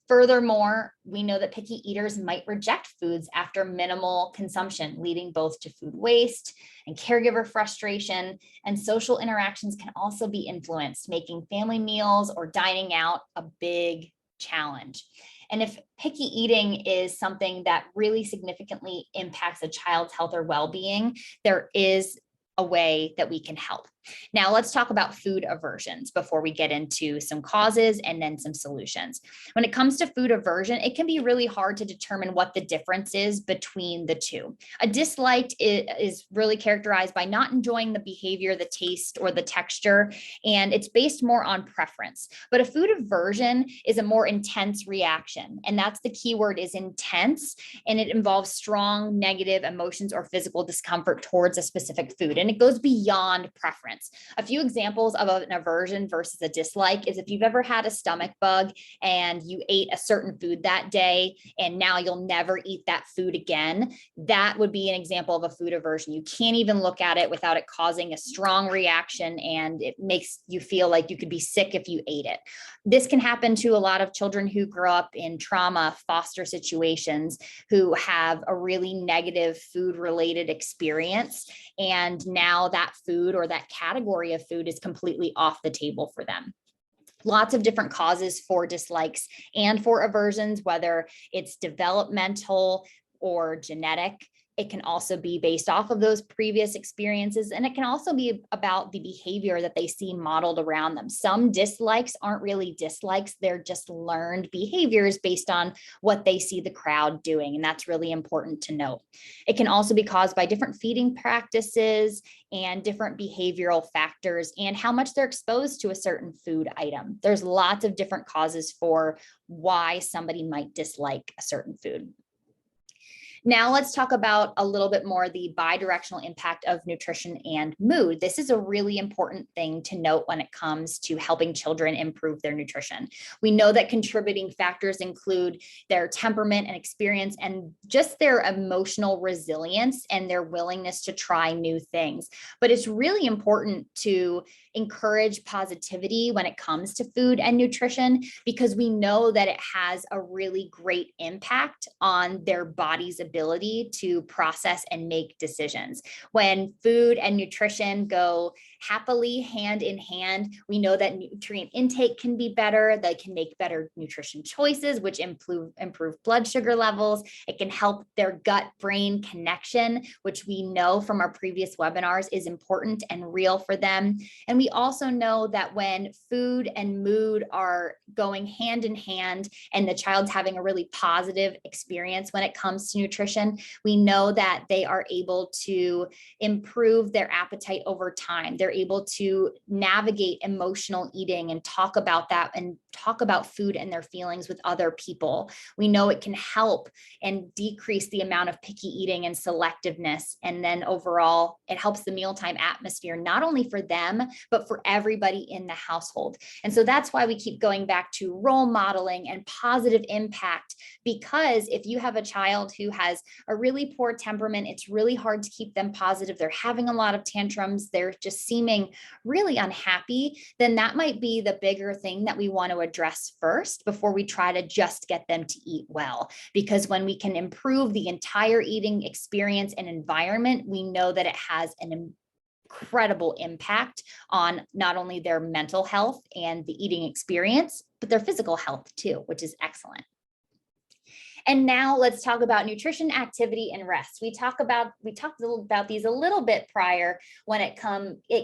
Furthermore, we know that picky eaters might reject foods after minimal consumption, leading both to food waste and caregiver frustration, and social interactions can also be influenced, making family meals or dining out a big challenge. And if picky eating is something that really significantly impacts a child's health or well-being, there is a way that we can help. Now, let's talk about food aversions before we get into some causes and then some solutions. When it comes to food aversion, it can be really hard to determine what the difference is between the two. A dislike is really characterized by not enjoying the behavior, the taste, or the texture, and it's based more on preference. But a food aversion is a more intense reaction, and that's the key word is intense, and it involves strong negative emotions or physical discomfort towards a specific food, and it goes beyond preference. A few examples of an aversion versus a dislike is if you've ever had a stomach bug and you ate a certain food that day and now you'll never eat that food again, that would be an example of a food aversion. You can't even look at it without it causing a strong reaction, and it makes you feel like you could be sick if you ate it. This can happen to a lot of children who grow up in trauma, foster situations, who have a really negative food-related experience, and now that food or that category of food is completely off the table for them. Lots of different causes for dislikes and for aversions, whether it's developmental or genetic. It can also be based off of those previous experiences, and it can also be about the behavior that they see modeled around them. Some dislikes aren't really dislikes, they're just learned behaviors based on what they see the crowd doing, and that's really important to note. It can also be caused by different feeding practices and different behavioral factors and how much they're exposed to a certain food item. There's lots of different causes for why somebody might dislike a certain food. Now let's talk about a little bit more the bidirectional impact of nutrition and mood. This is a really important thing to note when it comes to helping children improve their nutrition. We know that contributing factors include their temperament and experience and just their emotional resilience and their willingness to try new things. But it's really important to encourage positivity when it comes to food and nutrition, because we know that it has a really great impact on their body's ability to process and make decisions. When food and nutrition go happily hand in hand, we know that nutrient intake can be better. They can make better nutrition choices, which improve blood sugar levels. It can help their gut-brain connection, which we know from our previous webinars is important and real for them. And we also know that when food and mood are going hand in hand and the child's having a really positive experience when it comes to nutrition, we know that they are able to improve their appetite over time. They're able to navigate emotional eating and talk about that and talk about food and their feelings with other people. We know it can help and decrease the amount of picky eating and selectiveness. And then overall, it helps the mealtime atmosphere, not only for them, but for everybody in the household. And so that's why we keep going back to role modeling and positive impact, because if you have a child who has a really poor temperament, it's really hard to keep them positive. They're having a lot of tantrums. They're just seeming really unhappy. Then that might be the bigger thing that we want to address first before we try to just get them to eat well. Because when we can improve the entire eating experience and environment, we know that it has an incredible impact on not only their mental health and the eating experience, but their physical health too, which is excellent. And now let's talk about nutrition, activity, and rest. We talked about these a little bit prior when it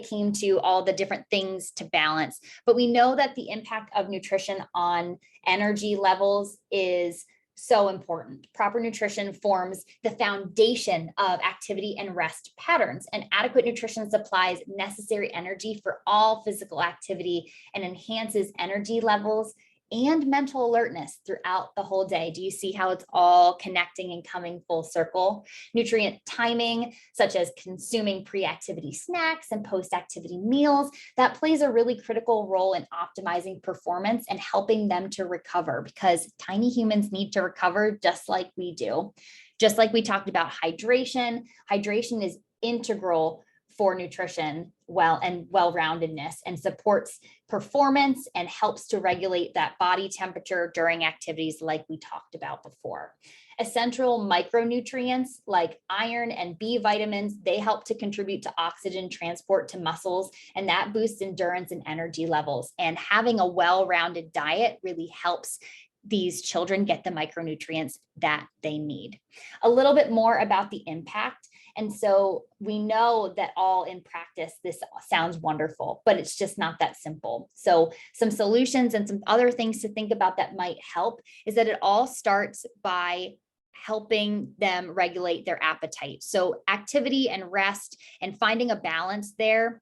came to all the different things to balance, but we know that the impact of nutrition on energy levels is so important. Proper nutrition forms the foundation of activity and rest patterns, and adequate nutrition supplies necessary energy for all physical activity and enhances energy levels and mental alertness throughout the whole day. Do you see how it's all connecting and coming full circle? Nutrient timing, such as consuming pre-activity snacks and post-activity meals, that plays a really critical role in optimizing performance and helping them to recover, because tiny humans need to recover just like we do. Just like we talked about hydration, hydration is integral for nutrition and well-roundedness, and supports performance and helps to regulate that body temperature during activities like we talked about before. Essential micronutrients like iron and B vitamins, they help to contribute to oxygen transport to muscles, and that boosts endurance and energy levels. And having a well-rounded diet really helps these children get the micronutrients that they need. A little bit more about the impact. And so we know that all in practice, this sounds wonderful, but it's just not that simple. So some solutions and some other things to think about that might help is that it all starts by helping them regulate their appetite. So activity and rest and finding a balance there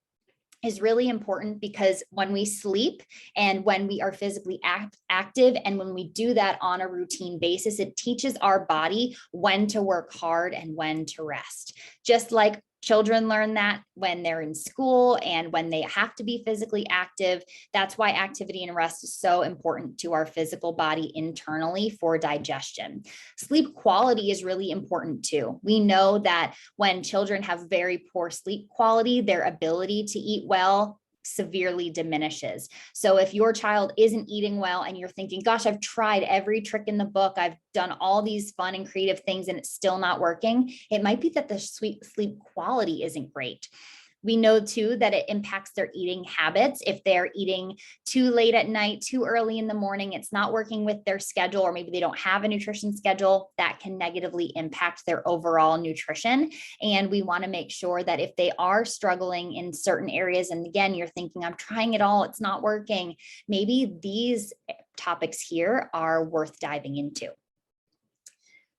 is really important, because when we sleep and when we are physically active and when we do that on a routine basis, it teaches our body when to work hard and when to rest. Just like children learn that when they're in school and when they have to be physically active. That's why activity and rest is so important to our physical body internally for digestion. Sleep quality is really important too. We know that when children have very poor sleep quality, their ability to eat well severely diminishes. So if your child isn't eating well and you're thinking, gosh, I've tried every trick in the book, I've done all these fun and creative things and it's still not working, it might be that the sleep quality isn't great. We know too that it impacts their eating habits. If they're eating too late at night, too early in the morning, it's not working with their schedule, or maybe they don't have a nutrition schedule, that can negatively impact their overall nutrition. And we want to make sure that if they are struggling in certain areas, and again, you're thinking, I'm trying it all, it's not working, maybe these topics here are worth diving into.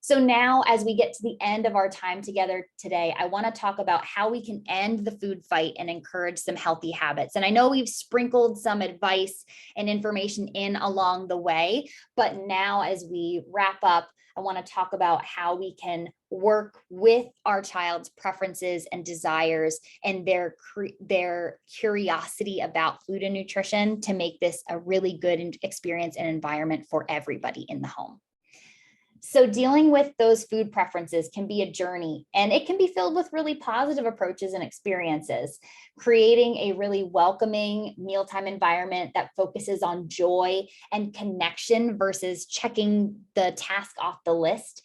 So now, as we get to the end of our time together today, I want to talk about how we can end the food fight and encourage some healthy habits. And I know we've sprinkled some advice and information in along the way, but now as we wrap up, I want to talk about how we can work with our child's preferences and desires and their curiosity about food and nutrition to make this a really good experience and environment for everybody in the home. So dealing with those food preferences can be a journey, and it can be filled with really positive approaches and experiences. Creating a really welcoming mealtime environment that focuses on joy and connection versus checking the task off the list,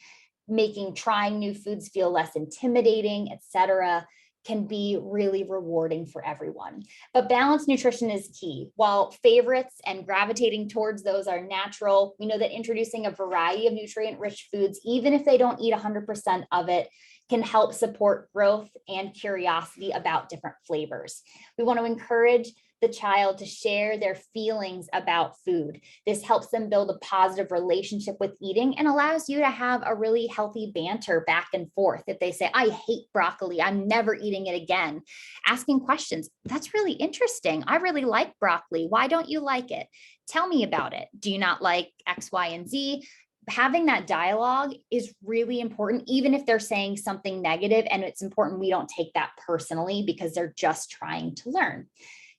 making trying new foods feel less intimidating, etc., can be really rewarding for everyone. But balanced nutrition is key. While favorites and gravitating towards those are natural, we know that introducing a variety of nutrient-rich foods, even if they don't eat 100% of it, can help support growth and curiosity about different flavors. We want to encourage the child to share their feelings about food. This helps them build a positive relationship with eating and allows you to have a really healthy banter back and forth. If they say, I hate broccoli, I'm never eating it again, asking questions, that's really interesting. I really like broccoli. Why don't you like it? Tell me about it. Do you not like X, Y, and Z? Having that dialogue is really important, even if they're saying something negative, and it's important we don't take that personally because they're just trying to learn.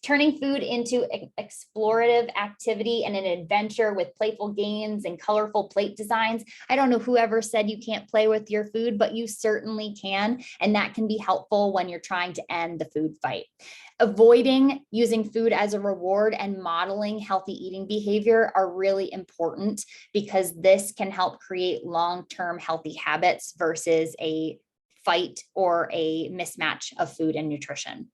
Turning food into explorative activity and an adventure with playful games and colorful plate designs. I don't know whoever said you can't play with your food, but you certainly can. And that can be helpful when you're trying to end the food fight. Avoiding using food as a reward and modeling healthy eating behavior are really important, because this can help create long-term healthy habits versus a fight or a mismatch of food and nutrition.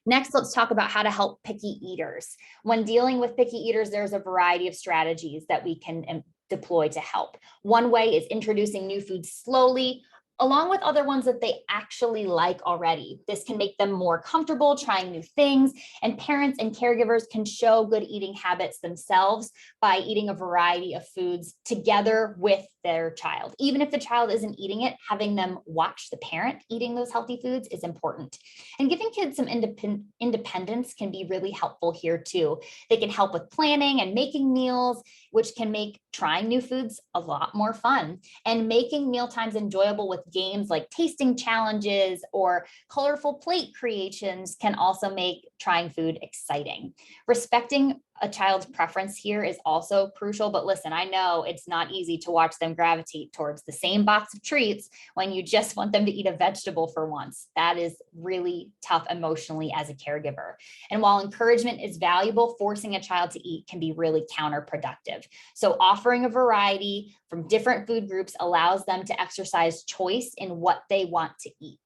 Next, let's talk about how to help picky eaters. When dealing with picky eaters, there's a variety of strategies that we can deploy to help. One way is introducing new foods slowly, along with other ones that they actually like already. This can make them more comfortable trying new things, and parents and caregivers can show good eating habits themselves by eating a variety of foods together with their child. Even if the child isn't eating it, having them watch the parent eating those healthy foods is important. And giving kids some independence can be really helpful here too. They can help with planning and making meals, which can make trying new foods a lot more fun. And making meal times enjoyable with games like tasting challenges or colorful plate creations can also make trying food exciting. Respecting a child's preference here is also crucial, but listen, I know it's not easy to watch them gravitate towards the same box of treats when you just want them to eat a vegetable for once. That is really tough emotionally as a caregiver. And while encouragement is valuable, forcing a child to eat can be really counterproductive. So offering a variety from different food groups allows them to exercise choice in what they want to eat.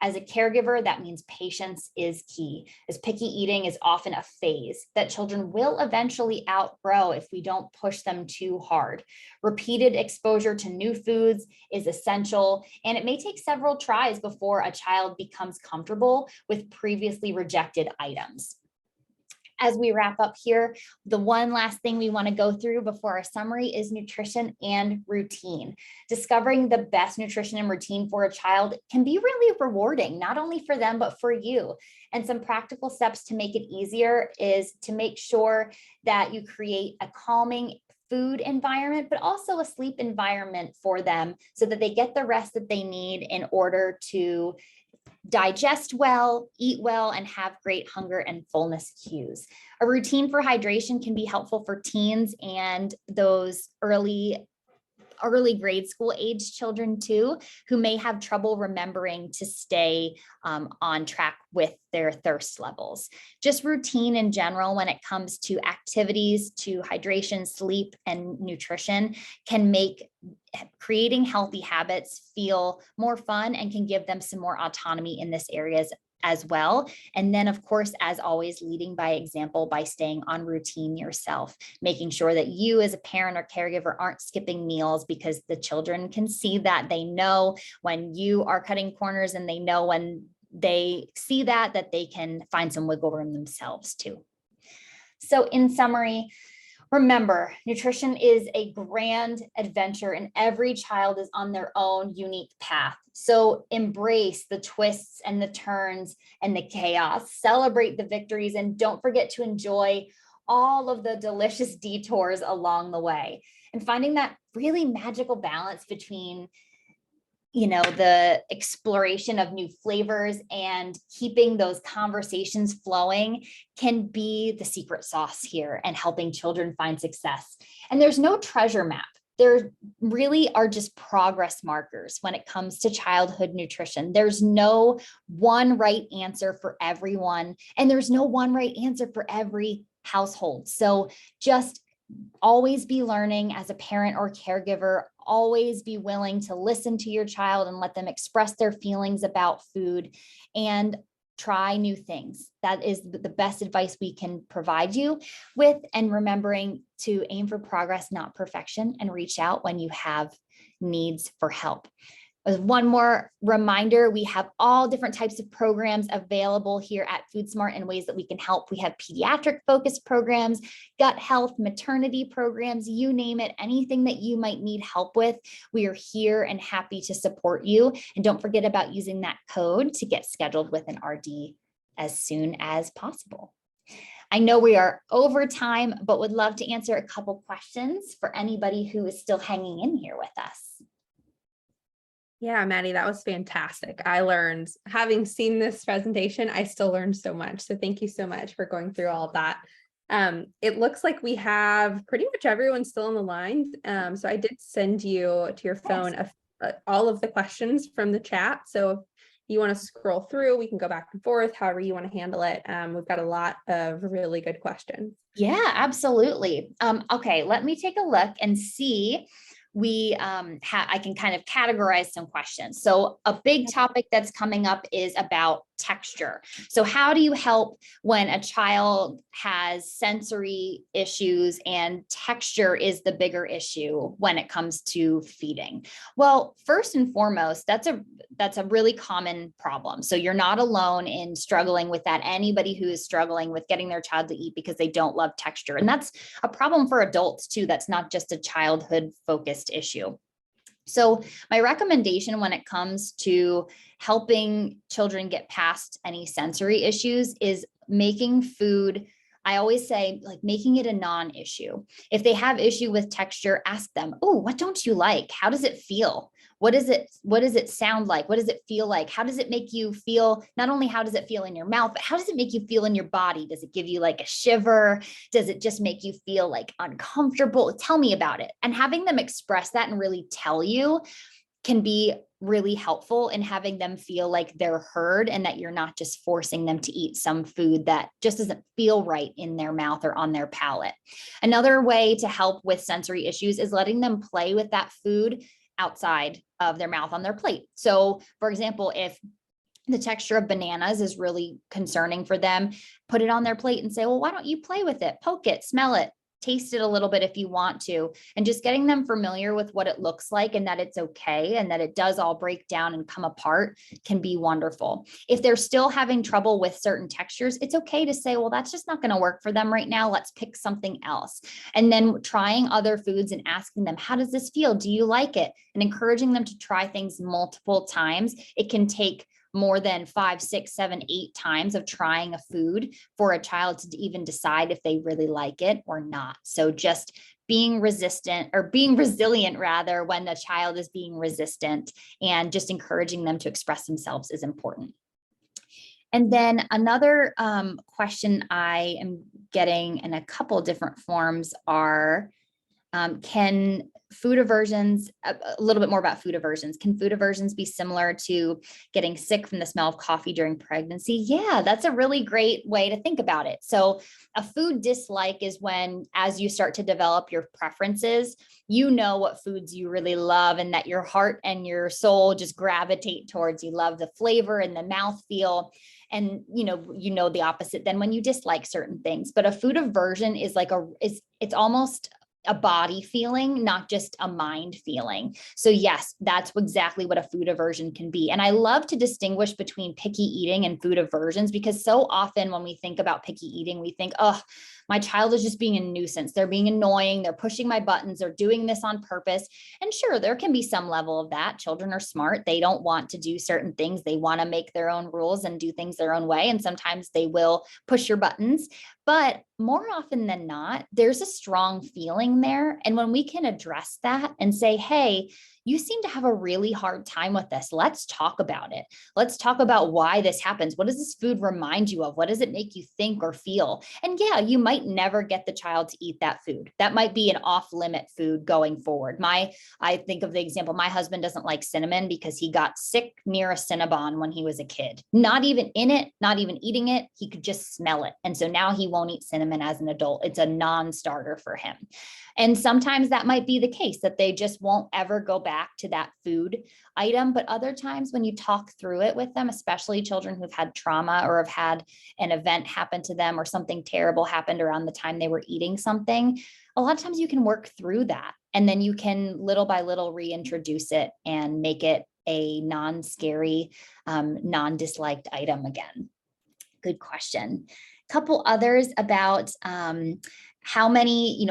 As a caregiver, that means patience is key, as picky eating is often a phase that children will eventually outgrow if we don't push them too hard. Repeated exposure to new foods is essential, and it may take several tries before a child becomes comfortable with previously rejected items. As we wrap up here, the one last thing we want to go through before our summary is nutrition and routine. Discovering the best nutrition and routine for a child can be really rewarding, not only for them, but for you. And some practical steps to make it easier is to make sure that you create a calming food environment, but also a sleep environment for them so that they get the rest that they need in order to digest well, eat well, and have great hunger and fullness cues. A routine for hydration can be helpful for teens and those early grade school age children too, who may have trouble remembering to stay on track with their thirst levels. Just routine in general when it comes to activities, to hydration, sleep, and nutrition can make creating healthy habits feel more fun and can give them some more autonomy in this areas as well. And then, of course, as always, leading by example by staying on routine yourself, making sure that you as a parent or caregiver aren't skipping meals, because the children can see that. They know when you are cutting corners, and they know when they see that they can find some wiggle room themselves too. So in summary, remember, nutrition is a grand adventure and every child is on their own unique path. So embrace the twists and the turns and the chaos, celebrate the victories, and don't forget to enjoy all of the delicious detours along the way. And finding that really magical balance between the exploration of new flavors and keeping those conversations flowing can be the secret sauce here and helping children find success. And there's no treasure map. There really are just progress markers when it comes to childhood nutrition. There's no one right answer for everyone, and there's no one right answer for every household. So just always be learning as a parent or caregiver. Always be willing to listen to your child and let them express their feelings about food, and try new things. That is the best advice we can provide you with. And remembering to aim for progress, not perfection, and reach out when you have needs for help. As one more reminder, we have all different types of programs available here at Foodsmart in ways that we can help. We have pediatric focused programs, gut health, maternity programs, you name it, anything that you might need help with. We are here and happy to support you. And don't forget about using that code to get scheduled with an RD as soon as possible. I know we are over time, but would love to answer a couple questions for anybody who is still hanging in here with us. Yeah, Maddie, that was fantastic. I learned, having seen this presentation, I still learned so much. So thank you so much for going through all of that. It looks like we have pretty much everyone still on the line. So I did send you to your phone all of the questions from the chat. So if you want to scroll through, we can go back and forth, however you want to handle it. We've got a lot of really good questions. Yeah, absolutely. Okay, let me take a look and see I can kind of categorize some questions. So a big topic that's coming up is about texture. So how do you help when a child has sensory issues and texture is the bigger issue when it comes to feeding? Well, first and foremost, that's a really common problem. So you're not alone in struggling with that. Anybody who is struggling with getting their child to eat because they don't love texture. And that's a problem for adults too. That's not just a childhood focused issue. So my recommendation when it comes to helping children get past any sensory issues is making food. I always say, like, making it a non-issue. If they have issue with texture, ask them, oh, what don't you like? How does it feel? What does it sound like? What does it feel like? How does it make you feel? Not only how does it feel in your mouth, but how does it make you feel in your body? Does it give you like a shiver? Does it just make you feel like uncomfortable? Tell me about it. And having them express that and really tell you can be really helpful in having them feel like they're heard and that you're not just forcing them to eat some food that just doesn't feel right in their mouth or on their palate. Another way to help with sensory issues is letting them play with that food outside of their mouth on their plate. So, for example, if the texture of bananas is really concerning for them, put it on their plate and say, well, why don't you play with it? Poke it, smell it, taste it a little bit if you want to, and just getting them familiar with what it looks like and that it's okay and that it does all break down and come apart can be wonderful. If they're still having trouble with certain textures, it's okay to say, well, that's just not going to work for them right now. Let's pick something else. And then trying other foods and asking them, how does this feel? Do you like it? And encouraging them to try things multiple times. It can take more than 5, 6, 7, 8 times of trying a food for a child to even decide if they really like it or not. So just being resistant or being resilient rather when the child is being resistant and just encouraging them to express themselves is important. And then another question I am getting in a couple different forms are, can food aversions, a little bit more about food aversions. Can food aversions be similar to getting sick from the smell of coffee during pregnancy? Yeah, that's a really great way to think about it. So a food dislike is when, as you start to develop your preferences, you know what foods you really love and that your heart and your soul just gravitate towards. You love the flavor and the mouthfeel. And you know the opposite then when you dislike certain things. But a food aversion is like it's almost a body feeling, not just a mind feeling. So yes, that's exactly what a food aversion can be. And I love to distinguish between picky eating and food aversions, because so often when we think about picky eating, we think, oh, my child is just being a nuisance. They're being annoying. They're pushing my buttons. They're doing this on purpose. And sure, there can be some level of that. Children are smart. They don't want to do certain things. They want to make their own rules and do things their own way. And sometimes they will push your buttons. But more often than not, there's a strong feeling there. And when we can address that and say, hey, you seem to have a really hard time with this. Let's talk about it. Let's talk about why this happens. What does this food remind you of? What does it make you think or feel? And yeah, you might never get the child to eat that food. That might be an off-limit food going forward. I think of the example, my husband doesn't like cinnamon because he got sick near a Cinnabon when he was a kid. Not even in it, not even eating it. He could just smell it. And so now he won't eat cinnamon as an adult. It's a non-starter for him. And sometimes that might be the case, that they just won't ever go back to that food item. But other times when you talk through it with them, especially children who've had trauma or have had an event happen to them or something terrible happened around the time they were eating something, a lot of times you can work through that. And then you can little by little reintroduce it and make it a non-scary, non-disliked item again. Good question. Couple others about how many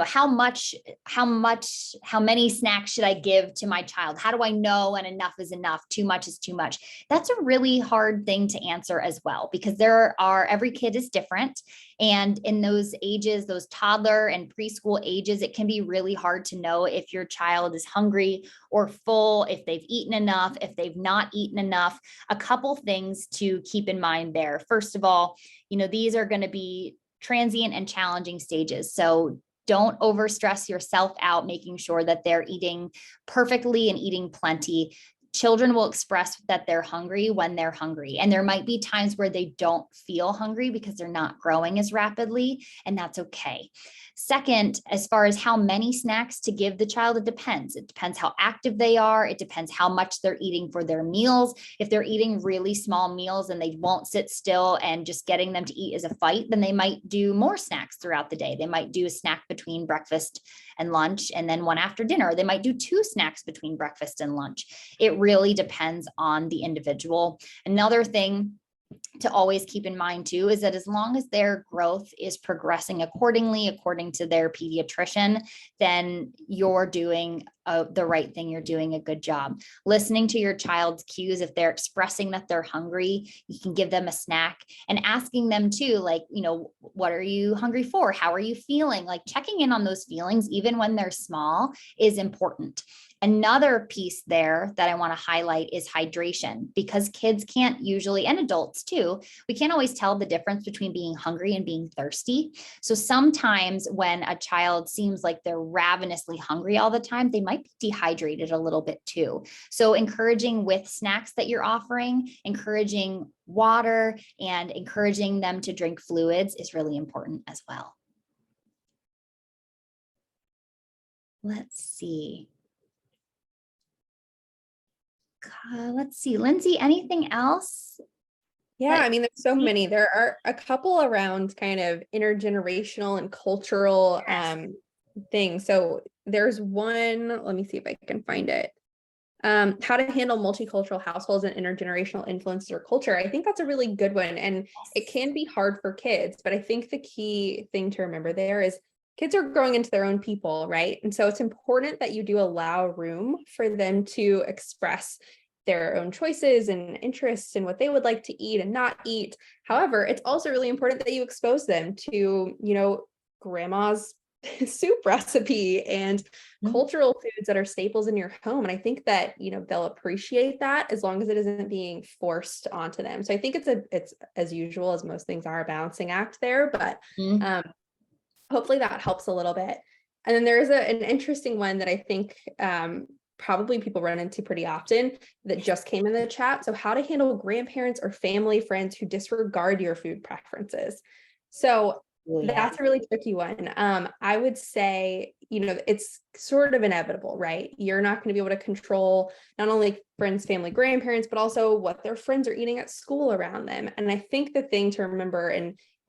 snacks should I give to my child? How do I know when enough is enough? Too much is too much. That's a really hard thing to answer as well, because every kid is different. And in those ages, those toddler and preschool ages, it can be really hard to know if your child is hungry or full, if they've eaten enough, if they've not eaten enough. A couple things to keep in mind there. First of all, these are going to be transient and challenging stages. So don't overstress yourself out, making sure that they're eating perfectly and eating plenty. children will express that they're hungry when they're hungry. And there might be times where they don't feel hungry because they're not growing as rapidly, and that's okay. Second, as far as how many snacks to give the child, it depends. It depends how active they are. It depends how much they're eating for their meals. If they're eating really small meals and they won't sit still and just getting them to eat is a fight, then they might do more snacks throughout the day. They might do a snack between breakfast and lunch, and then one after dinner. They might do 2 snacks between breakfast and lunch. It really depends on the individual. Another thing to always keep in mind too is that as long as their growth is progressing accordingly, according to their pediatrician, then you're doing the right thing. You're doing a good job. Listening to your child's cues. If they're expressing that they're hungry, you can give them a snack, and asking them too, like, what are you hungry for? How are you feeling? Like, checking in on those feelings, even when they're small, is important. Another piece there that I want to highlight is hydration, because kids can't usually, and adults too, we can't always tell the difference between being hungry and being thirsty. So sometimes when a child seems like they're ravenously hungry all the time, they might be dehydrated a little bit too. So encouraging with snacks that you're offering, encouraging water, and encouraging them to drink fluids is really important as well. Let's see. Lindsay, anything else? Yeah, I mean, there's so many. There are a couple around kind of intergenerational and cultural things. So there's one, let me see if I can find it. How to handle multicultural households and intergenerational influences or culture. I think that's a really good one. And it can be hard for kids, but I think the key thing to remember there is kids are growing into their own people, right? And so it's important that you do allow room for them to express their own choices and interests and what they would like to eat and not eat. However, it's also really important that you expose them to, grandma's soup recipe and cultural foods that are staples in your home. And I think that, they'll appreciate that as long as it isn't being forced onto them. So I think it's as usual, as most things are, a balancing act there, but hopefully that helps a little bit. And then there's an interesting one that I think probably people run into pretty often that just came in the chat. So how to handle grandparents or family friends who disregard your food preferences. So that's a really tricky one. I would say, it's sort of inevitable, right? You're not going to be able to control not only friends, family, grandparents, but also what their friends are eating at school around them. And I think the thing to remember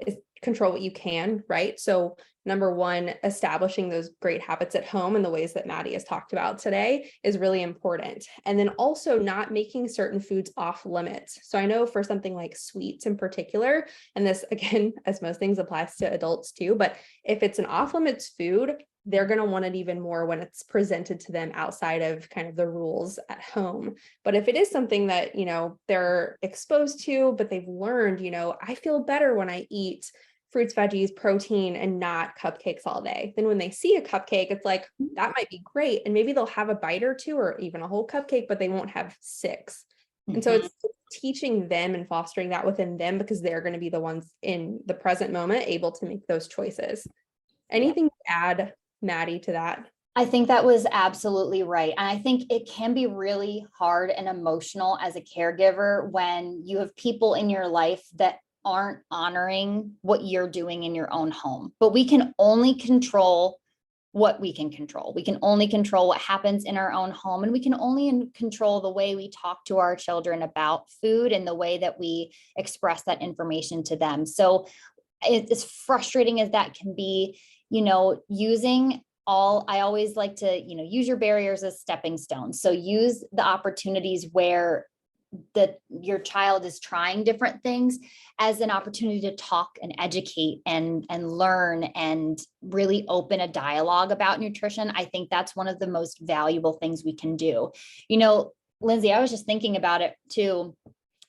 is control what you can, right? So number one, establishing those great habits at home in the ways that Maddie has talked about today is really important. And then also not making certain foods off limits. So I know for something like sweets in particular, and this again, as most things, applies to adults too, but if it's an off limits food, they're going to want it even more when it's presented to them outside of kind of the rules at home. But if it is something that, they're exposed to, but they've learned, I feel better when I eat fruits, veggies, protein, and not cupcakes all day. Then when they see a cupcake, it's like, that might be great. And maybe they'll have a bite or two or even a whole cupcake, but they won't have 6. And so it's teaching them and fostering that within them, because they're going to be the ones in the present moment able to make those choices. Anything to add, Maddie, to that? I think that was absolutely right. And I think it can be really hard and emotional as a caregiver when you have people in your life that aren't honoring what you're doing in your own home. But we can only control what we can control. We can only control what happens in our own home, and we can only control the way we talk to our children about food and the way that we express that information to them. So as frustrating as that can be, I always like to, use your barriers as stepping stones. So use the opportunities where your child is trying different things as an opportunity to talk and educate and learn and really open a dialogue about nutrition. I think that's one of the most valuable things we can do. Lindsay, I was just thinking about it too.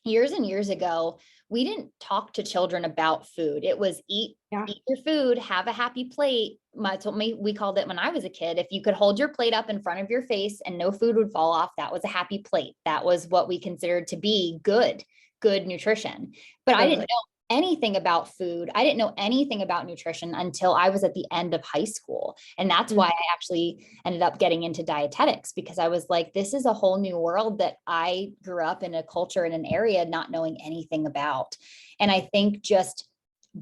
Years and years ago, we didn't talk to children about food. It was eat your food, have a happy plate. We called it, when I was a kid, if you could hold your plate up in front of your face and no food would fall off, that was a happy plate. That was what we considered to be good nutrition. But I didn't know anything about food. I didn't know anything about nutrition until I was at the end of high school. And that's why I actually ended up getting into dietetics, because I was like, this is a whole new world that I grew up in a culture in an area not knowing anything about. And I think just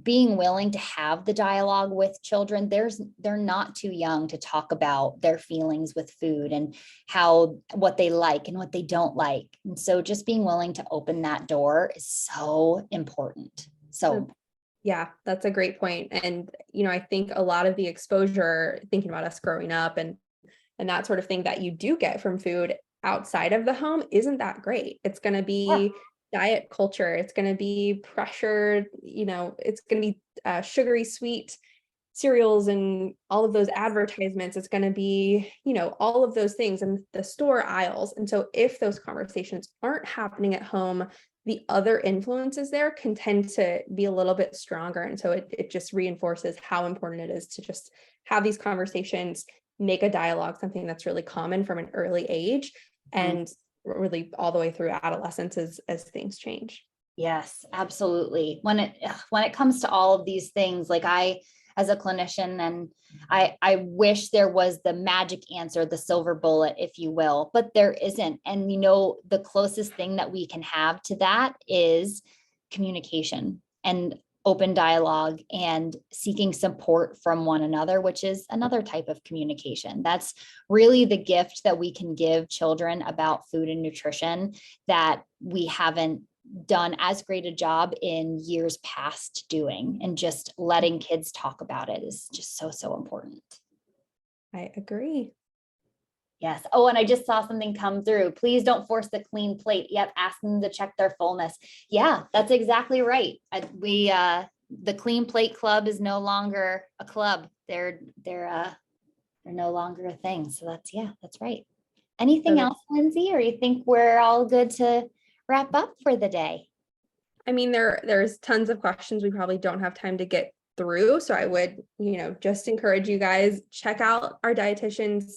being willing to have the dialogue with children, they're not too young to talk about their feelings with food and what they like and what they don't like. And so just being willing to open that door is so important. So yeah, that's a great point. And, I think a lot of the exposure, thinking about us growing up and that sort of thing that you do get from food outside of the home isn't that great. It's going to be diet culture. It's going to be pressured, it's going to be sugary sweet cereals and all of those advertisements. It's going to be, all of those things in the store aisles. And so if those conversations aren't happening at home, the other influences there can tend to be a little bit stronger. And so it just reinforces how important it is to just have these conversations, make a dialogue something that's really common from an early age, and really all the way through adolescence as things change. yes, absolutely. When it comes to all of these things, like as a clinician, and I wish there was the magic answer, the silver bullet, if you will, but there isn't. And the closest thing that we can have to that is communication and open dialogue and seeking support from one another, which is another type of communication. That's really the gift that we can give children about food and nutrition that we haven't done as great a job in years past doing. And just letting kids talk about it is just so important. I agree. Yes. Oh, and I just saw something come through. Please don't force the clean plate. Yep. Ask them to check their fullness. Yeah, that's exactly right. The Clean Plate Club is no longer a club. They're no longer a thing. So that's right. Anything else, Lindsay, or you think we're all good to wrap up for the day? I mean, there's tons of questions we probably don't have time to get through. So I would, just encourage you guys, check out our dietitians,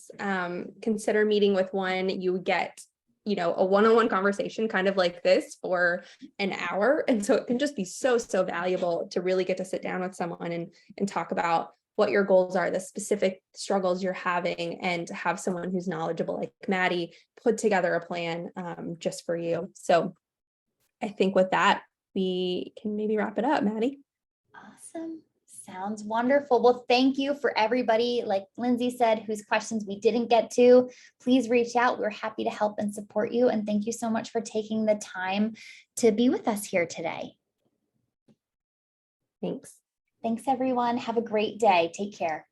consider meeting with one. You get, a one-on-one conversation kind of like this for an hour. And so it can just be so valuable to really get to sit down with someone and talk about what your goals are, the specific struggles you're having, and to have someone who's knowledgeable like Maddie put together a plan just for you. So I think with that, we can maybe wrap it up, Maddie. Awesome. Sounds wonderful. Well, thank you for everybody, like Lindsay said, whose questions we didn't get to. Please reach out. We're happy to help and support you. And thank you so much for taking the time to be with us here today. Thanks. Thanks, everyone. Have a great day. Take care.